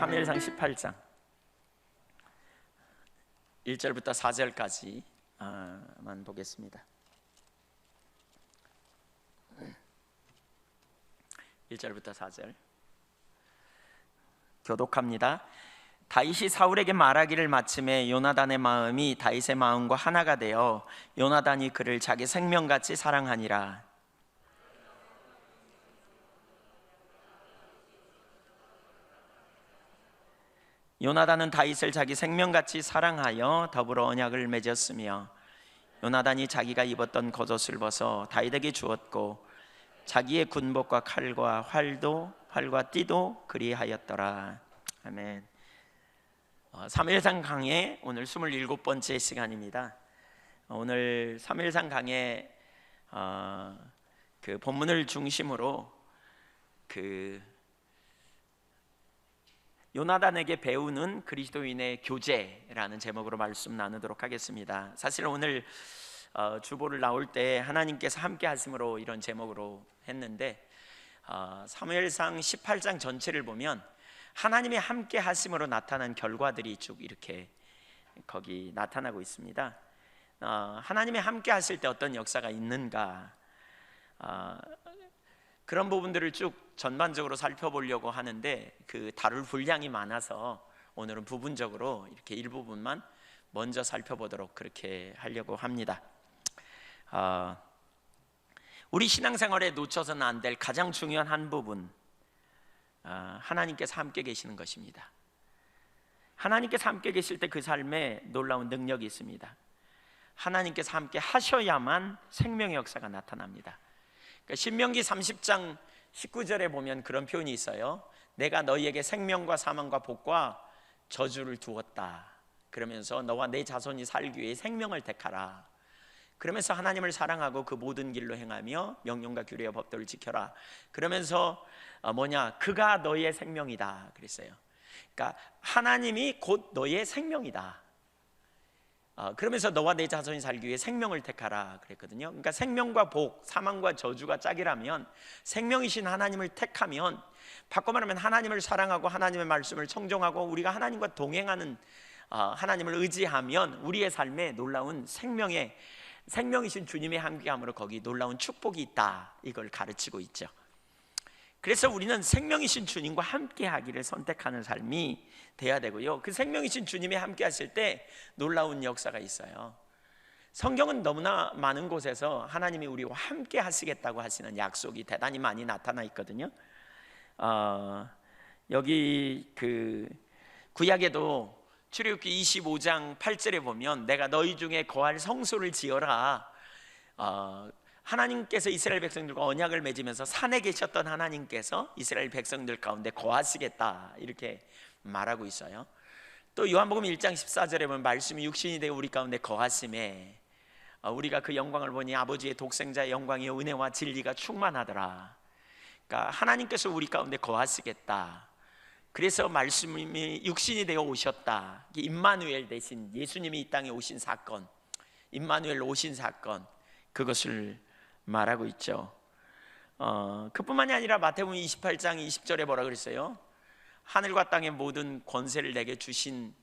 사무엘상 18장 1절부터 4절까지만 보겠습니다. 1절부터 4절 교독합니다. 다윗이 사울에게 말하기를 마침에 요나단의 마음이 다윗의 마음과 하나가 되어 요나단이 그를 자기 생명같이 사랑하니라. 요나단은 다윗을 자기 생명같이 사랑하여 더불어 언약을 맺었으며 요나단이 자기가 입었던 겉옷을 벗어 다윗에게 주었고 자기의 군복과 칼과 활과 띠도 그리하였더라. 아멘. 사무엘상 강해 오늘 27번째 시간입니다. 오늘 사무엘상 강해 그 본문을 중심으로 요나단에게 배우는 그리스도인의 교제라는 제목으로 말씀 나누도록 하겠습니다. 사실 오늘 주보를 나올 때 하나님께서 함께 하심으로 이런 제목으로 했는데 사무엘상 18장 전체를 보면 하나님의 함께 하심으로 나타난 결과들이 쭉 이렇게 거기 나타나고 있습니다. 하나님의 함께 하실 때 어떤 역사가 있는가, 그런 부분들을 쭉 전반적으로 살펴보려고 하는데 그 다룰 분량이 많아서 오늘은 부분적으로 이렇게 일부분만 먼저 살펴보도록 그렇게 하려고 합니다. 우리 신앙생활에 놓쳐서는 안 될 가장 중요한 한 부분, 하나님께서 함께 계시는 것입니다. 하나님께서 함께 계실 때 그 삶에 놀라운 능력이 있습니다. 하나님께서 함께 하셔야만 생명의 역사가 나타납니다. 그러니까 신명기 30장 19절에 보면 그런 표현이 있어요. 내가 너희에게 생명과 사망과 복과 저주를 두었다. 그러면서 너와 내 자손이 살기 위해 생명을 택하라. 그러면서 하나님을 사랑하고 그 모든 길로 행하며 명령과 규례와 법도를 지켜라. 그러면서 그가 너의 생명이다 그랬어요. 그러니까 하나님이 곧 너의 생명이다. 그러면서 너와 내 자손이 살기 위해 생명을 택하라 그랬거든요. 그러니까 생명과 복, 사망과 저주가 짝이라면 생명이신 하나님을 택하면, 바꿔 말하면 하나님을 사랑하고 하나님의 말씀을 청종하고 우리가 하나님과 동행하는, 하나님을 의지하면 우리의 삶에 놀라운 생명이신 주님의 함께함으로 거기 놀라운 축복이 있다, 이걸 가르치고 있죠. 그래서 우리는 생명이신 주님과 함께 하기를 선택하는 삶이 돼야 되고요. 그 생명이신 주님이 함께 하실 때 놀라운 역사가 있어요. 성경은 너무나 많은 곳에서 하나님이 우리와 함께 하시겠다고 하시는 약속이 대단히 많이 나타나 있거든요. 여기 그 구약에도 출애굽기 25장 8절에 보면 내가 너희 중에 거할 성소를 지어라. 하나님께서 이스라엘 백성들과 언약을 맺으면서 산에 계셨던 하나님께서 이스라엘 백성들 가운데 거하시겠다, 이렇게 말하고 있어요. 또 요한복음 1장 14절에 보면 말씀이 육신이 되어 우리 가운데 거하심에 우리가 그 영광을 보니 아버지의 독생자의 영광이요 은혜와 진리가 충만하더라. 그러니까 하나님께서 우리 가운데 거하시겠다. 그래서 말씀이 육신이 되어 오셨다. 임마누엘 대신 예수님이 이 땅에 오신 사건, 임마누엘 오신 사건, 그것을 말하고 있죠. 그뿐만이 아니라 마태복음 28장 20절에 뭐라 그랬어요? 하늘과 땅의 모든 권세를 내게 주신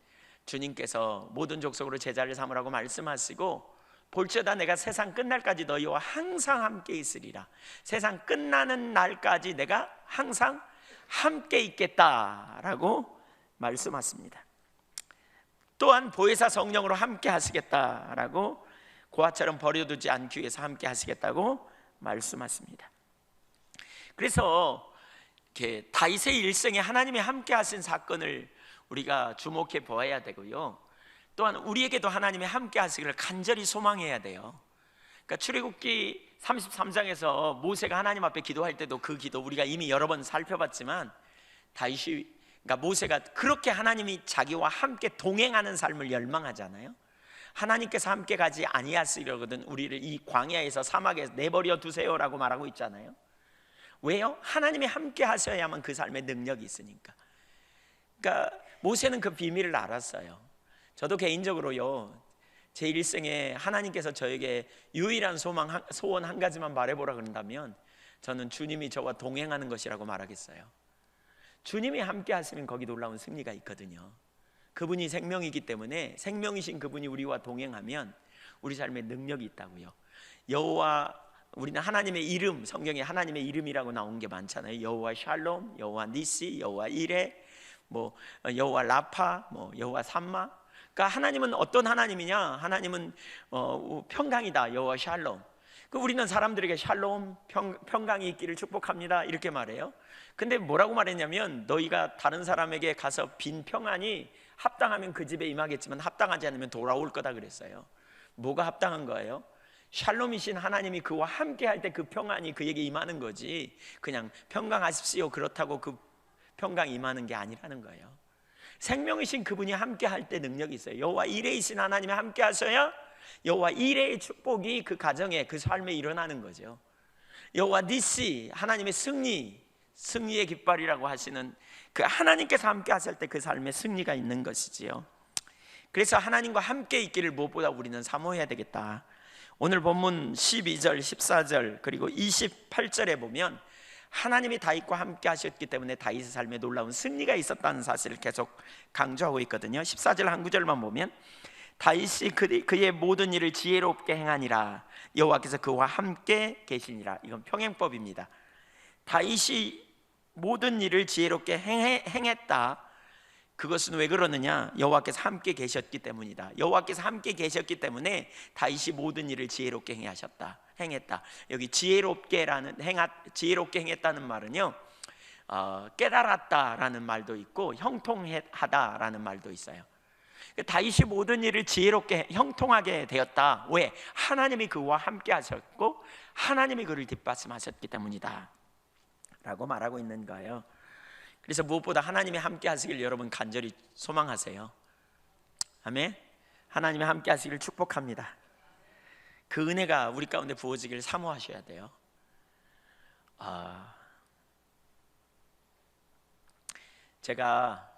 주님께서 모든 족속으로 제자를 삼으라고 말씀하시고 볼지어다 내가 세상 끝날까지 너희와 항상 함께 있으리라. 세상 끝나는 날까지 내가 항상 함께 있겠다라고 말씀하십니다. 또한 보혜사 성령으로 함께 하시겠다라고, 고아처럼 버려두지 않기 위해서 함께 하시겠다고 말씀하십니다. 그래서 이렇게 다윗의 일생에 하나님이 함께 하신 사건을 우리가 주목해 보아야 되고요. 또한 우리에게도 하나님이 함께 하시기를 간절히 소망해야 돼요. 그러니까 출애굽기 33장에서 모세가 하나님 앞에 기도할 때도 그 기도 우리가 이미 여러 번 살펴봤지만, 그러니까 모세가 그렇게 하나님이 자기와 함께 동행하는 삶을 열망하잖아요. 하나님께서 함께 가지 아니하시려거든 우리를 이 광야에서 사막에서 내버려 두세요라고 말하고 있잖아요. 왜요? 하나님이 함께 하셔야만 그 삶에 능력이 있으니까. 그러니까 모세는 그 비밀을 알았어요. 저도 개인적으로요, 제 일생에 하나님께서 저에게 유일한 소원 한 가지만 말해보라 그런다면 저는 주님이 저와 동행하는 것이라고 말하겠어요. 주님이 함께 하시면 거기 놀라운 승리가 있거든요. 그분이 생명이기 때문에 생명이신 그분이 우리와 동행하면 우리 삶에 능력이 있다고요. 여호와, 우리는 하나님의 이름, 성경에 하나님의 이름이라고 나온 게 많잖아요. 여호와 샬롬, 여호와 니시, 여호와 이레, 뭐 여호와 라파, 뭐 여호와 삼마. 그러니까 하나님은 어떤 하나님이냐? 하나님은 평강이다. 여호와 샬롬. 우리는 사람들에게 샬롬, 평강이 있기를 축복합니다 이렇게 말해요. 근데 뭐라고 말했냐면, 너희가 다른 사람에게 가서 빈 평안이 합당하면 그 집에 임하겠지만 합당하지 않으면 돌아올 거다 그랬어요. 뭐가 합당한 거예요? 샬롬이신 하나님이 그와 함께 할 때 그 평안이 그에게 임하는 거지, 그냥 평강하십시오 그렇다고 그 평강이 임하는 게 아니라는 거예요. 생명이신 그분이 함께 할 때 능력이 있어요. 여호와 이레이신 하나님이 함께 하셔야 여호와 이레의 축복이 그 가정에, 그 삶에 일어나는 거죠. 여호와 니시, 하나님의 승리의 깃발이라고 하시는 그 하나님께서 함께 하실 때 그 삶에 승리가 있는 것이지요. 그래서 하나님과 함께 있기를 무엇보다 우리는 사모해야 되겠다. 오늘 본문 12절, 14절 그리고 28절에 보면 하나님이 다윗과 함께 하셨기 때문에 다윗의 삶에 놀라운 승리가 있었다는 사실을 계속 강조하고 있거든요. 14절 한 구절만 보면, 다윗이 그의 모든 일을 지혜롭게 행하니라, 여호와께서 그와 함께 계시니라. 이건 평행법입니다. 다윗이 모든 일을 지혜롭게 행했다. 그것은 왜 그러느냐? 여호와께서 함께 계셨기 때문이다. 여호와께서 함께 계셨기 때문에 다윗이 모든 일을 지혜롭게 행했다. 여기 지혜롭게 행했다는 말은요, 깨달았다라는 말도 있고 형통하다라는 말도 있어요. 다윗이 모든 일을 지혜롭게 형통하게 되었다. 왜? 하나님이 그와 함께 하셨고 하나님이 그를 뒷받침하셨기 때문이다 라고 말하고 있는 거예요. 그래서 무엇보다 하나님이 함께 하시길 여러분 간절히 소망하세요. 아멘. 하나님이 함께 하시길 축복합니다. 그 은혜가 우리 가운데 부어지길 사모하셔야 돼요. 제가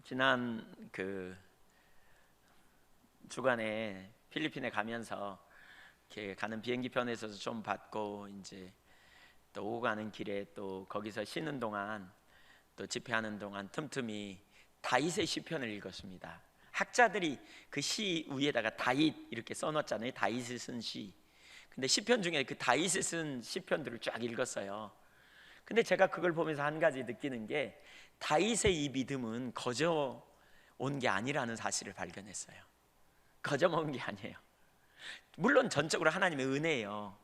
지난 그 주간에 필리핀에 가면서 이렇게 가는 비행기 편에서도 좀 받고, 이제 또 오고 가는 길에 또 거기서 쉬는 동안, 또 집회하는 동안 틈틈이 다윗의 시편을 읽었습니다. 학자들이 그 시 위에다가 다윗 이렇게 써놨잖아요. 다윗이 쓴 시. 근데 시편 중에 그 다윗이 쓴 시편들을 쫙 읽었어요. 근데 제가 그걸 보면서 한 가지 느끼는 게, 다윗의 이 믿음은 거저 온 게 아니라는 사실을 발견했어요. 거저 온 게 아니에요. 물론 전적으로 하나님의 은혜예요.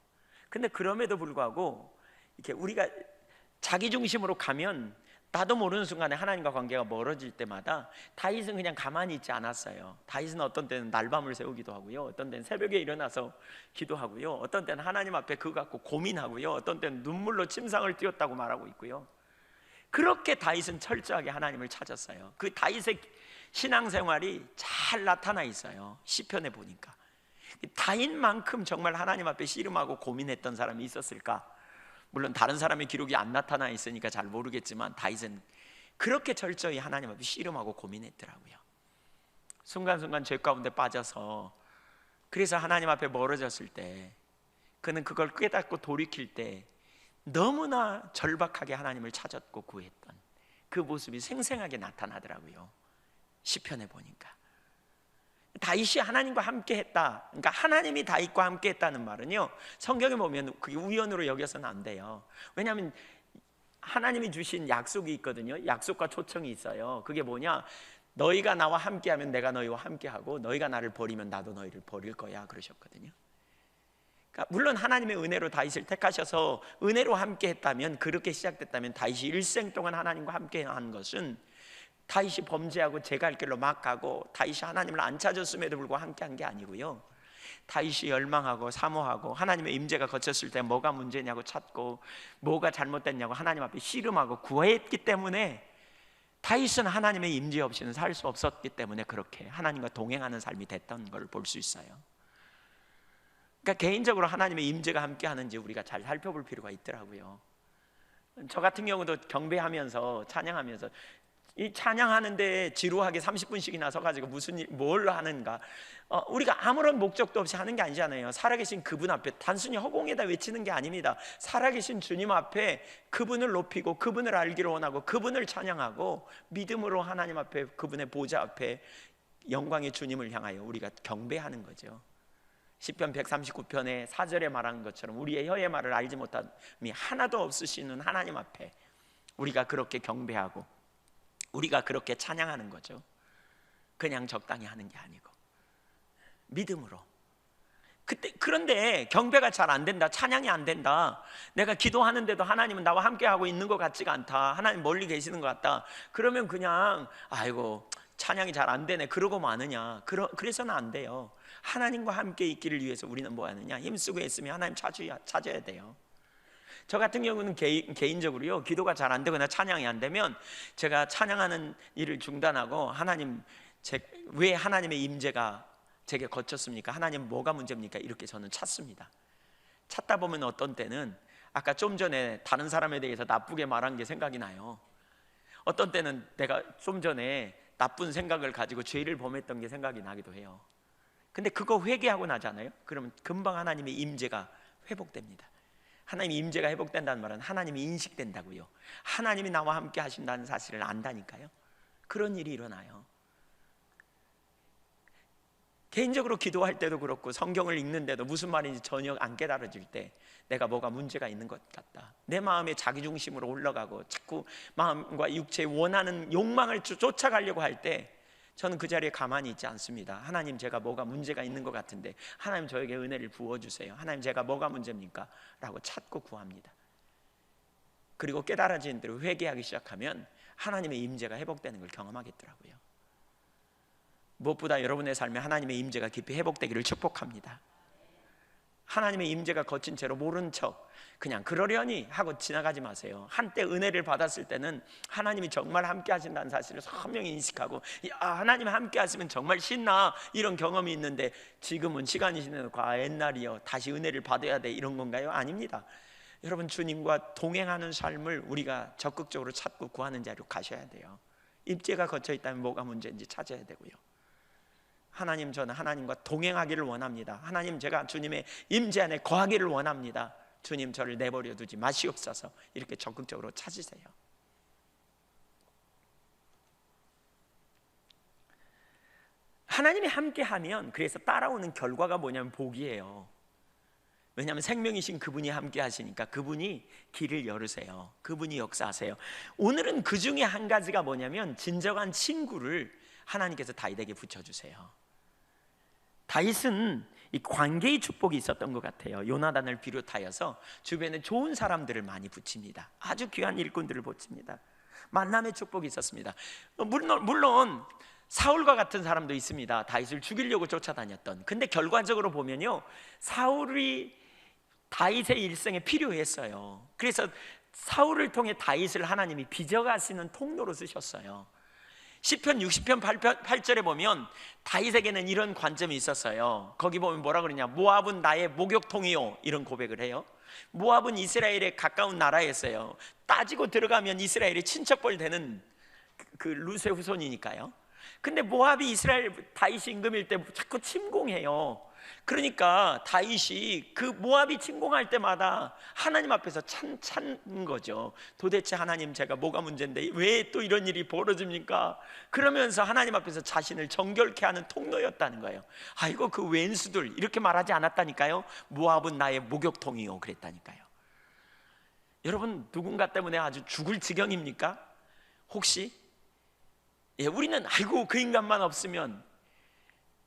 근데 그럼에도 불구하고 이렇게 우리가 자기 중심으로 가면 나도 모르는 순간에 하나님과 관계가 멀어질 때마다 다윗은 그냥 가만히 있지 않았어요. 다윗은 어떤 때는 날밤을 새우기도 하고요, 어떤 때는 새벽에 일어나서 기도하고요, 어떤 때는 하나님 앞에 그거 갖고 고민하고요, 어떤 때는 눈물로 침상을 띄었다고 말하고 있고요. 그렇게 다윗은 철저하게 하나님을 찾았어요. 그 다윗의 신앙생활이 잘 나타나 있어요. 시편에 보니까. 다윗만큼 정말 하나님 앞에 씨름하고 고민했던 사람이 있었을까? 물론 다른 사람의 기록이 안 나타나 있으니까 잘 모르겠지만 다윗은 그렇게 철저히 하나님 앞에 씨름하고 고민했더라고요. 순간순간 죄 가운데 빠져서, 그래서 하나님 앞에 멀어졌을 때 그는 그걸 깨닫고 돌이킬 때 너무나 절박하게 하나님을 찾았고 구했던 그 모습이 생생하게 나타나더라고요. 시편에 보니까 다윗이 하나님과 함께 했다. 그러니까 하나님이 다윗과 함께 했다는 말은요, 성경에 보면 그게 우연으로 여겨서는 안 돼요. 왜냐하면 하나님이 주신 약속이 있거든요. 약속과 초청이 있어요. 그게 뭐냐? 너희가 나와 함께하면 내가 너희와 함께하고, 너희가 나를 버리면 나도 너희를 버릴 거야 그러셨거든요. 그러니까 물론 하나님의 은혜로 다윗을 택하셔서 은혜로 함께 했다면, 그렇게 시작됐다면, 다윗이 일생 동안 하나님과 함께 한 것은 다윗이 범죄하고 제 갈 길로 막 가고 다윗이 하나님을 안 찾았음에도 불구하고 함께 한 게 아니고요, 다윗이 열망하고 사모하고 하나님의 임재가 거쳤을 때 뭐가 문제냐고 찾고 뭐가 잘못됐냐고 하나님 앞에 씨름하고 구했기 때문에, 다윗은 하나님의 임재 없이는 살 수 없었기 때문에 그렇게 하나님과 동행하는 삶이 됐던 걸 볼 수 있어요. 그러니까 개인적으로 하나님의 임재가 함께 하는지 우리가 잘 살펴볼 필요가 있더라고요. 저 같은 경우도 경배하면서 찬양하면서 이 찬양하는데 지루하게 30분씩이나 서가지고 뭘 하는가? 우리가 아무런 목적도 없이 하는 게 아니잖아요. 살아계신 그분 앞에 단순히 허공에다 외치는 게 아닙니다. 살아계신 주님 앞에 그분을 높이고 그분을 알기를 원하고 그분을 찬양하고 믿음으로 하나님 앞에 그분의 보좌 앞에 영광의 주님을 향하여 우리가 경배하는 거죠. 시편 139편의 4절에 말한 것처럼 우리의 혀의 말을 알지 못함이 하나도 없으시는 하나님 앞에 우리가 그렇게 경배하고 우리가 그렇게 찬양하는 거죠. 그냥 적당히 하는 게 아니고 믿음으로. 그런데 경배가 잘 안 된다, 찬양이 안 된다, 내가 기도하는데도 하나님은 나와 함께 하고 있는 것 같지가 않다, 하나님 멀리 계시는 것 같다, 그러면 그냥 아이고 찬양이 잘 안 되네 그러고 마느냐. 그래서는 안 돼요. 하나님과 함께 있기를 위해서 우리는 뭐 하느냐? 힘쓰고 애쓰며 하나님 찾아야 돼요. 저 같은 경우는 개인적으로요, 기도가 잘 안 되거나 찬양이 안 되면 제가 찬양하는 일을 중단하고 왜 하나님의 임재가 제게 거쳤습니까? 하나님 뭐가 문제입니까? 이렇게 저는 찾습니다. 찾다 보면 어떤 때는 아까 좀 전에 다른 사람에 대해서 나쁘게 말한 게 생각이 나요. 어떤 때는 내가 좀 전에 나쁜 생각을 가지고 죄를 범했던 게 생각이 나기도 해요. 근데 그거 회개하고 나잖아요. 그러면 금방 하나님의 임재가 회복됩니다. 하나님의 임재가 회복된다는 말은 하나님이 인식된다고요. 하나님이 나와 함께 하신다는 사실을 안다니까요. 그런 일이 일어나요. 개인적으로 기도할 때도 그렇고 성경을 읽는데도 무슨 말인지 전혀 안 깨달아질 때 내가 뭐가 문제가 있는 것 같다, 내 마음에 자기중심으로 올라가고 자꾸 마음과 육체의 원하는 욕망을 쫓아가려고 할 때 저는 그 자리에 가만히 있지 않습니다. 하나님, 제가 뭐가 문제가 있는 것 같은데 하나님 저에게 은혜를 부어주세요. 하나님, 제가 뭐가 문제입니까? 라고 찾고 구합니다. 그리고 깨달아지는 대로 회개하기 시작하면 하나님의 임재가 회복되는 걸 경험하겠더라고요. 무엇보다 여러분의 삶에 하나님의 임재가 깊이 회복되기를 축복합니다. 하나님의 임재가 거친 채로 모른 척 그냥 그러려니 하고 지나가지 마세요. 한때 은혜를 받았을 때는 하나님이 정말 함께 하신다는 사실을 선명히 인식하고, 하나님이 함께 하시면 정말 신나, 이런 경험이 있는데 지금은 시간이 지나고 옛날이요 다시 은혜를 받아야 돼, 이런 건가요? 아닙니다. 여러분, 주님과 동행하는 삶을 우리가 적극적으로 찾고 구하는 자리로 가셔야 돼요. 임재가 거쳐 있다면 뭐가 문제인지 찾아야 되고요. 하나님, 저는 하나님과 동행하기를 원합니다. 하나님, 제가 주님의 임재 안에 거하기를 원합니다. 주님, 저를 내버려 두지 마시옵소서. 이렇게 적극적으로 찾으세요. 하나님이 함께하면 그래서 따라오는 결과가 뭐냐면 복이에요. 왜냐하면 생명이신 그분이 함께 하시니까 그분이 길을 열으세요. 그분이 역사하세요. 오늘은 그 중에 한 가지가 뭐냐면 진정한 친구를 하나님께서 다윗에게 붙여주세요. 다윗은 이 관계의 축복이 있었던 것 같아요. 요나단을 비롯하여서 주변에 좋은 사람들을 많이 붙입니다. 아주 귀한 일꾼들을 붙입니다. 만남의 축복이 있었습니다. 물론 사울과 같은 사람도 있습니다. 다윗을 죽이려고 쫓아다녔던. 근데 결과적으로 보면요, 사울이 다윗의 일생에 필요했어요. 그래서 사울을 통해 다윗을 하나님이 빚어가시는 통로로 쓰셨어요. 시편 60편 8절에 보면 다윗에게는 이런 관점이 있었어요. 거기 보면 뭐라 그러냐, 모압은 나의 목욕통이요, 이런 고백을 해요. 모압은 이스라엘의 가까운 나라였어요. 따지고 들어가면 이스라엘의 친척벌 되는 그 룻의 후손이니까요. 근데 모압이 이스라엘 다윗이 임금일 때 자꾸 침공해요. 그러니까 다윗이 그 모압이 침공할 때마다 하나님 앞에서 찾는 거죠. 도대체 하나님, 제가 뭐가 문제인데 왜 또 이런 일이 벌어집니까? 그러면서 하나님 앞에서 자신을 정결케 하는 통로였다는 거예요. 아이고, 그 왼수들, 이렇게 말하지 않았다니까요. 모압은 나의 목욕통이요, 그랬다니까요. 여러분, 누군가 때문에 아주 죽을 지경입니까? 혹시? 우리는 아이고 그 인간만 없으면,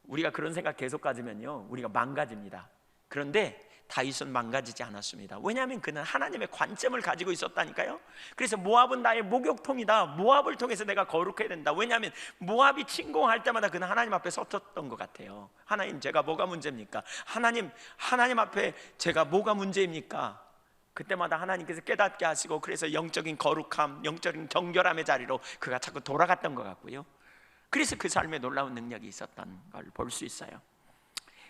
우리가 그런 생각 계속 가지면요 우리가 망가집니다. 그런데 다윗은 망가지지 않았습니다. 왜냐하면 그는 하나님의 관점을 가지고 있었다니까요. 그래서 모압은 나의 목욕통이다, 모압을 통해서 내가 거룩해야 된다. 왜냐하면 모압이 침공할 때마다 그는 하나님 앞에 섰던 것 같아요. 하나님, 제가 뭐가 문제입니까? 하나님 앞에 제가 뭐가 문제입니까? 그때마다 하나님께서 깨닫게 하시고, 그래서 영적인 거룩함, 영적인 정결함의 자리로 그가 자꾸 돌아갔던 것 같고요. 그래서 그 삶에 놀라운 능력이 있었던 걸 볼 수 있어요.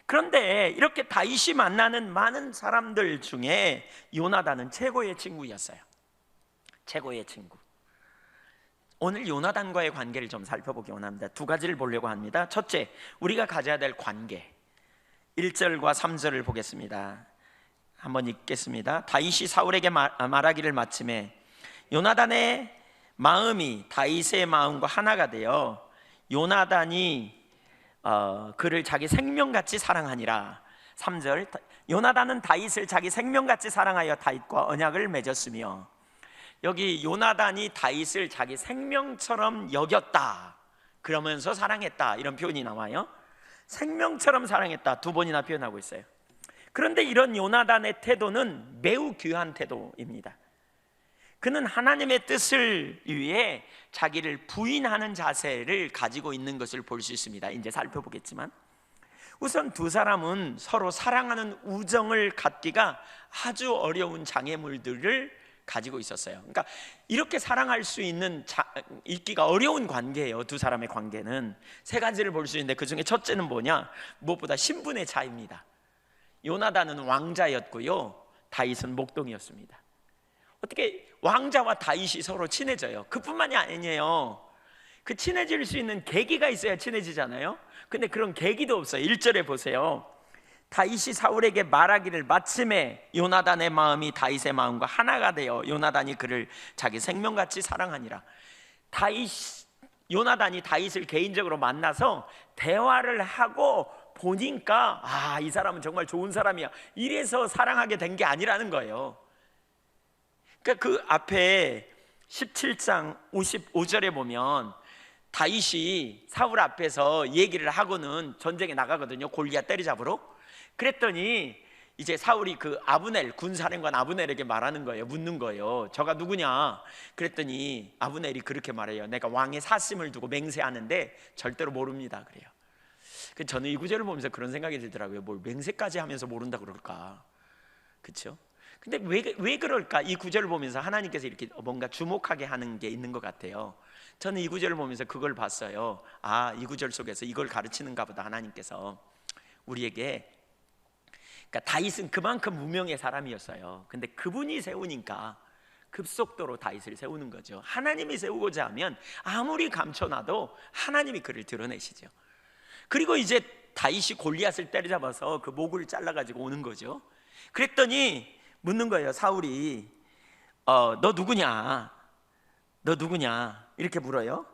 그런데 이렇게 다윗이 만나는 많은 사람들 중에 요나단은 최고의 친구였어요. 최고의 친구. 오늘 요나단과의 관계를 좀 살펴보기 원합니다. 두 가지를 보려고 합니다. 첫째, 우리가 가져야 될 관계, 1절과 3절을 보겠습니다. 한번 읽겠습니다. 다윗이 사울에게 말하기를 마침에 요나단의 마음이 다윗의 마음과 하나가 되어 요나단이 그를 자기 생명같이 사랑하니라. 3절, 요나단은 다윗을 자기 생명같이 사랑하여 다윗과 언약을 맺었으며, 여기 요나단이 다윗을 자기 생명처럼 여겼다, 그러면서 사랑했다, 이런 표현이 나와요. 생명처럼 사랑했다 두 번이나 표현하고 있어요. 그런데 이런 요나단의 태도는 매우 귀한 태도입니다. 그는 하나님의 뜻을 위해 자기를 부인하는 자세를 가지고 있는 것을 볼 수 있습니다. 이제 살펴보겠지만, 우선 두 사람은 서로 사랑하는 우정을 갖기가 아주 어려운 장애물들을 가지고 있었어요. 그러니까 이렇게 사랑할 수 있기가 어려운 관계예요. 두 사람의 관계는 세 가지를 볼 수 있는데, 그 중에 첫째는 뭐냐? 무엇보다 신분의 차이입니다. 요나단은 왕자였고요, 다윗은 목동이었습니다. 어떻게 왕자와 다윗이 서로 친해져요? 그뿐만이 아니에요. 그 친해질 수 있는 계기가 있어야 친해지잖아요. 근데 그런 계기도 없어요. 1절에 보세요. 다윗이 사울에게 말하기를 마침에 요나단의 마음이 다윗의 마음과 하나가 되어 요나단이 그를 자기 생명같이 사랑하니라. 요나단이 다윗을 개인적으로 만나서 대화를 하고 보니까 이 사람은 정말 좋은 사람이야, 이래서 사랑하게 된 게 아니라는 거예요. 그러니까 그 앞에 17장 55절에 보면 다윗이 사울 앞에서 얘기를 하고는 전쟁에 나가거든요. 골리앗 때리잡으러. 그랬더니 이제 사울이 그 아브넬, 군사령관 아브넬에게 말하는 거예요. 묻는 거예요. 저가 누구냐? 그랬더니 아브넬이 그렇게 말해요. 내가 왕의 사심을 두고 맹세하는데 절대로 모릅니다, 그래요. 저는 이 구절을 보면서 그런 생각이 들더라고요. 뭘 맹세까지 하면서 모른다 그럴까? 그렇죠? 근데 왜 그럴까? 이 구절을 보면서 하나님께서 이렇게 뭔가 주목하게 하는 게 있는 것 같아요. 저는 이 구절을 보면서 그걸 봤어요. 이 구절 속에서 이걸 가르치는가 보다, 하나님께서 우리에게. 그러니까 다윗은 그만큼 무명의 사람이었어요. 근데 그분이 세우니까 급속도로 다윗을 세우는 거죠. 하나님이 세우고자 하면 아무리 감춰놔도 하나님이 그를 드러내시죠. 그리고 이제 다윗이 골리앗을 때려잡아서 그 목을 잘라가지고 오는 거죠. 그랬더니 묻는 거예요. 사울이 너 누구냐? 너 누구냐? 이렇게 물어요.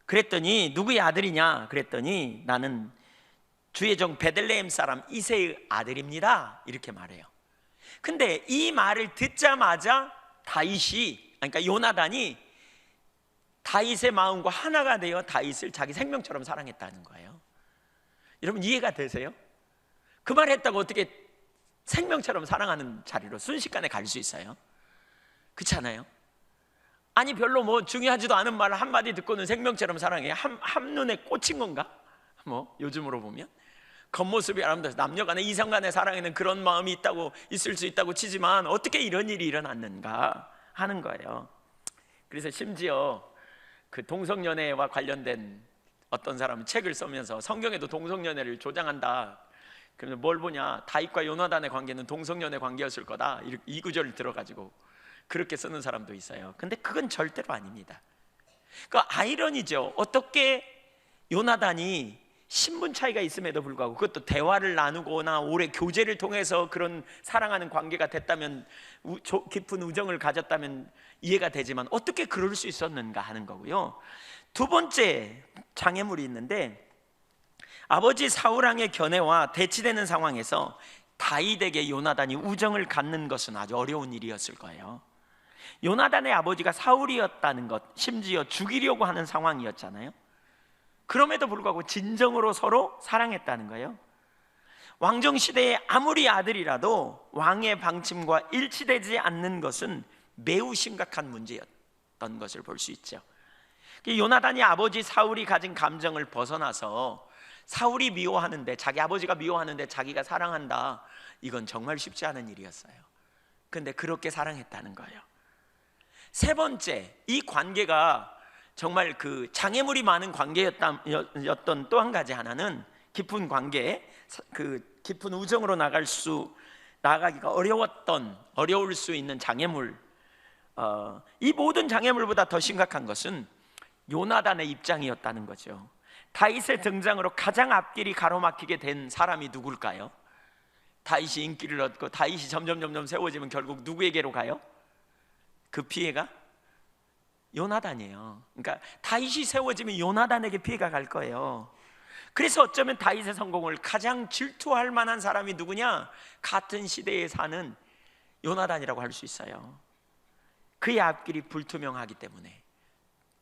그랬더니 누구의 아들이냐? 그랬더니 나는 주의 종 베들레헴 사람 이새의 아들입니다, 이렇게 말해요. 근데 이 말을 듣자마자 다윗이, 그러니까 요나단이 다윗의 마음과 하나가 되어 다윗을 자기 생명처럼 사랑했다는 거예요. 여러분 이해가 되세요? 그 말 했다고 어떻게 생명처럼 사랑하는 자리로 순식간에 갈 수 있어요? 그렇지 않아요? 아니 별로 뭐 중요하지도 않은 말 한마디 듣고는 생명처럼 사랑해. 한눈에 꽂힌 건가? 뭐 요즘으로 보면 겉모습이 아름다워서 남녀간의 이성간의 사랑에는 그런 마음이 있을 수 있다고 치지만 어떻게 이런 일이 일어났는가 하는 거예요. 그래서 심지어 그 동성연애와 관련된 어떤 사람은 책을 쓰면서 성경에도 동성연애를 조장한다. 그러면 뭘 보냐? 다윗과 요나단의 관계는 동성연애 관계였을 거다, 이 구절을 들어가지고 그렇게 쓰는 사람도 있어요. 근데 그건 절대로 아닙니다. 그 아이러니죠. 어떻게 요나단이 신분 차이가 있음에도 불구하고, 그것도 대화를 나누거나 오래 교제를 통해서 그런 사랑하는 관계가 됐다면, 깊은 우정을 가졌다면 이해가 되지만 어떻게 그럴 수 있었는가 하는 거고요. 두 번째 장애물이 있는데, 아버지 사울왕의 견해와 대치되는 상황에서 다윗에게 요나단이 우정을 갖는 것은 아주 어려운 일이었을 거예요. 요나단의 아버지가 사울이었다는 것, 심지어 죽이려고 하는 상황이었잖아요. 그럼에도 불구하고 진정으로 서로 사랑했다는 거예요. 왕정시대의 아무리 아들이라도 왕의 방침과 일치되지 않는 것은 매우 심각한 문제였던 것을 볼 수 있죠. 요나단이 아버지 사울이 가진 감정을 벗어나서 사울이 미워하는데, 자기 아버지가 미워하는데 자기가 사랑한다, 이건 정말 쉽지 않은 일이었어요. 근데 그렇게 사랑했다는 거예요. 세 번째, 이 관계가 정말 그 장애물이 많은 관계였던 또 한 가지 하나는, 깊은 관계, 그 깊은 우정으로 나가기가 어려울 수 있는 장애물. 이 모든 장애물보다 더 심각한 것은 요나단의 입장이었다는 거죠. 다윗의 등장으로 가장 앞길이 가로막히게 된 사람이 누굴까요? 다윗이 인기를 얻고 다윗이 점점 세워지면 결국 누구에게로 가요? 그 피해가 요나단이에요. 그러니까 다윗이 세워지면 요나단에게 피해가 갈 거예요. 그래서 어쩌면 다윗의 성공을 가장 질투할 만한 사람이 누구냐? 같은 시대에 사는 요나단이라고 할 수 있어요. 그의 앞길이 불투명하기 때문에.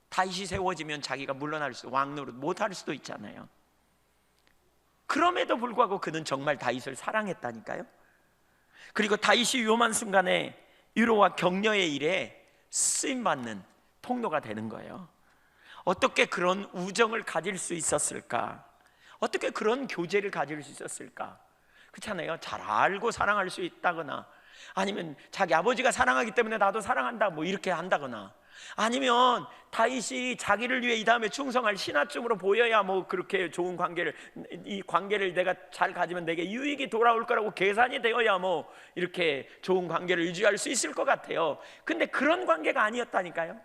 다윗이 세워지면 자기가 물러날 수, 왕노릇 못할 수도 있잖아요. 그럼에도 불구하고 그는 정말 다윗을 사랑했다니까요. 그리고 다윗이 위험한 순간에 위로와 격려의 일에 쓰임받는 통로가 되는 거예요. 어떻게 그런 우정을 가질 수 있었을까? 어떻게 그런 교제를 가질 수 있었을까? 그렇잖아요. 잘 알고 사랑할 수 있다거나, 아니면 자기 아버지가 사랑하기 때문에 나도 사랑한다 뭐 이렇게 한다거나, 아니면 다윗이 자기를 위해 이 다음에 충성할 신하쯤으로 보여야 뭐 그렇게 좋은 관계를, 이 관계를 내가 잘 가지면 내게 유익이 돌아올 거라고 계산이 되어야 뭐 이렇게 좋은 관계를 유지할 수 있을 것 같아요. 근데 그런 관계가 아니었다니까요.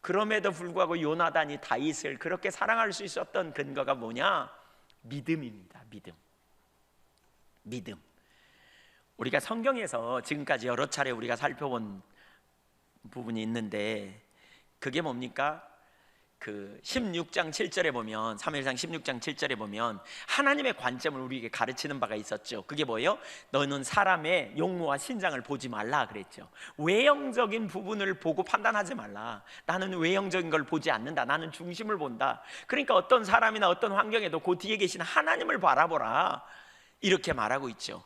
그럼에도 불구하고 요나단이 다윗을 그렇게 사랑할 수 있었던 근거가 뭐냐? 믿음입니다. 믿음. 우리가 성경에서 지금까지 여러 차례 우리가 살펴본 부분이 있는데, 그게 뭡니까? 그 16장 7절에 보면, 사무엘상 16장 7절에 보면 하나님의 관점을 우리에게 가르치는 바가 있었죠. 그게 뭐예요? 너는 사람의 용모와 신장을 보지 말라 그랬죠. 외형적인 부분을 보고 판단하지 말라. 나는 외형적인 걸 보지 않는다. 나는 중심을 본다. 그러니까 어떤 사람이나 어떤 환경에도 그 뒤에 계신 하나님을 바라보라, 이렇게 말하고 있죠.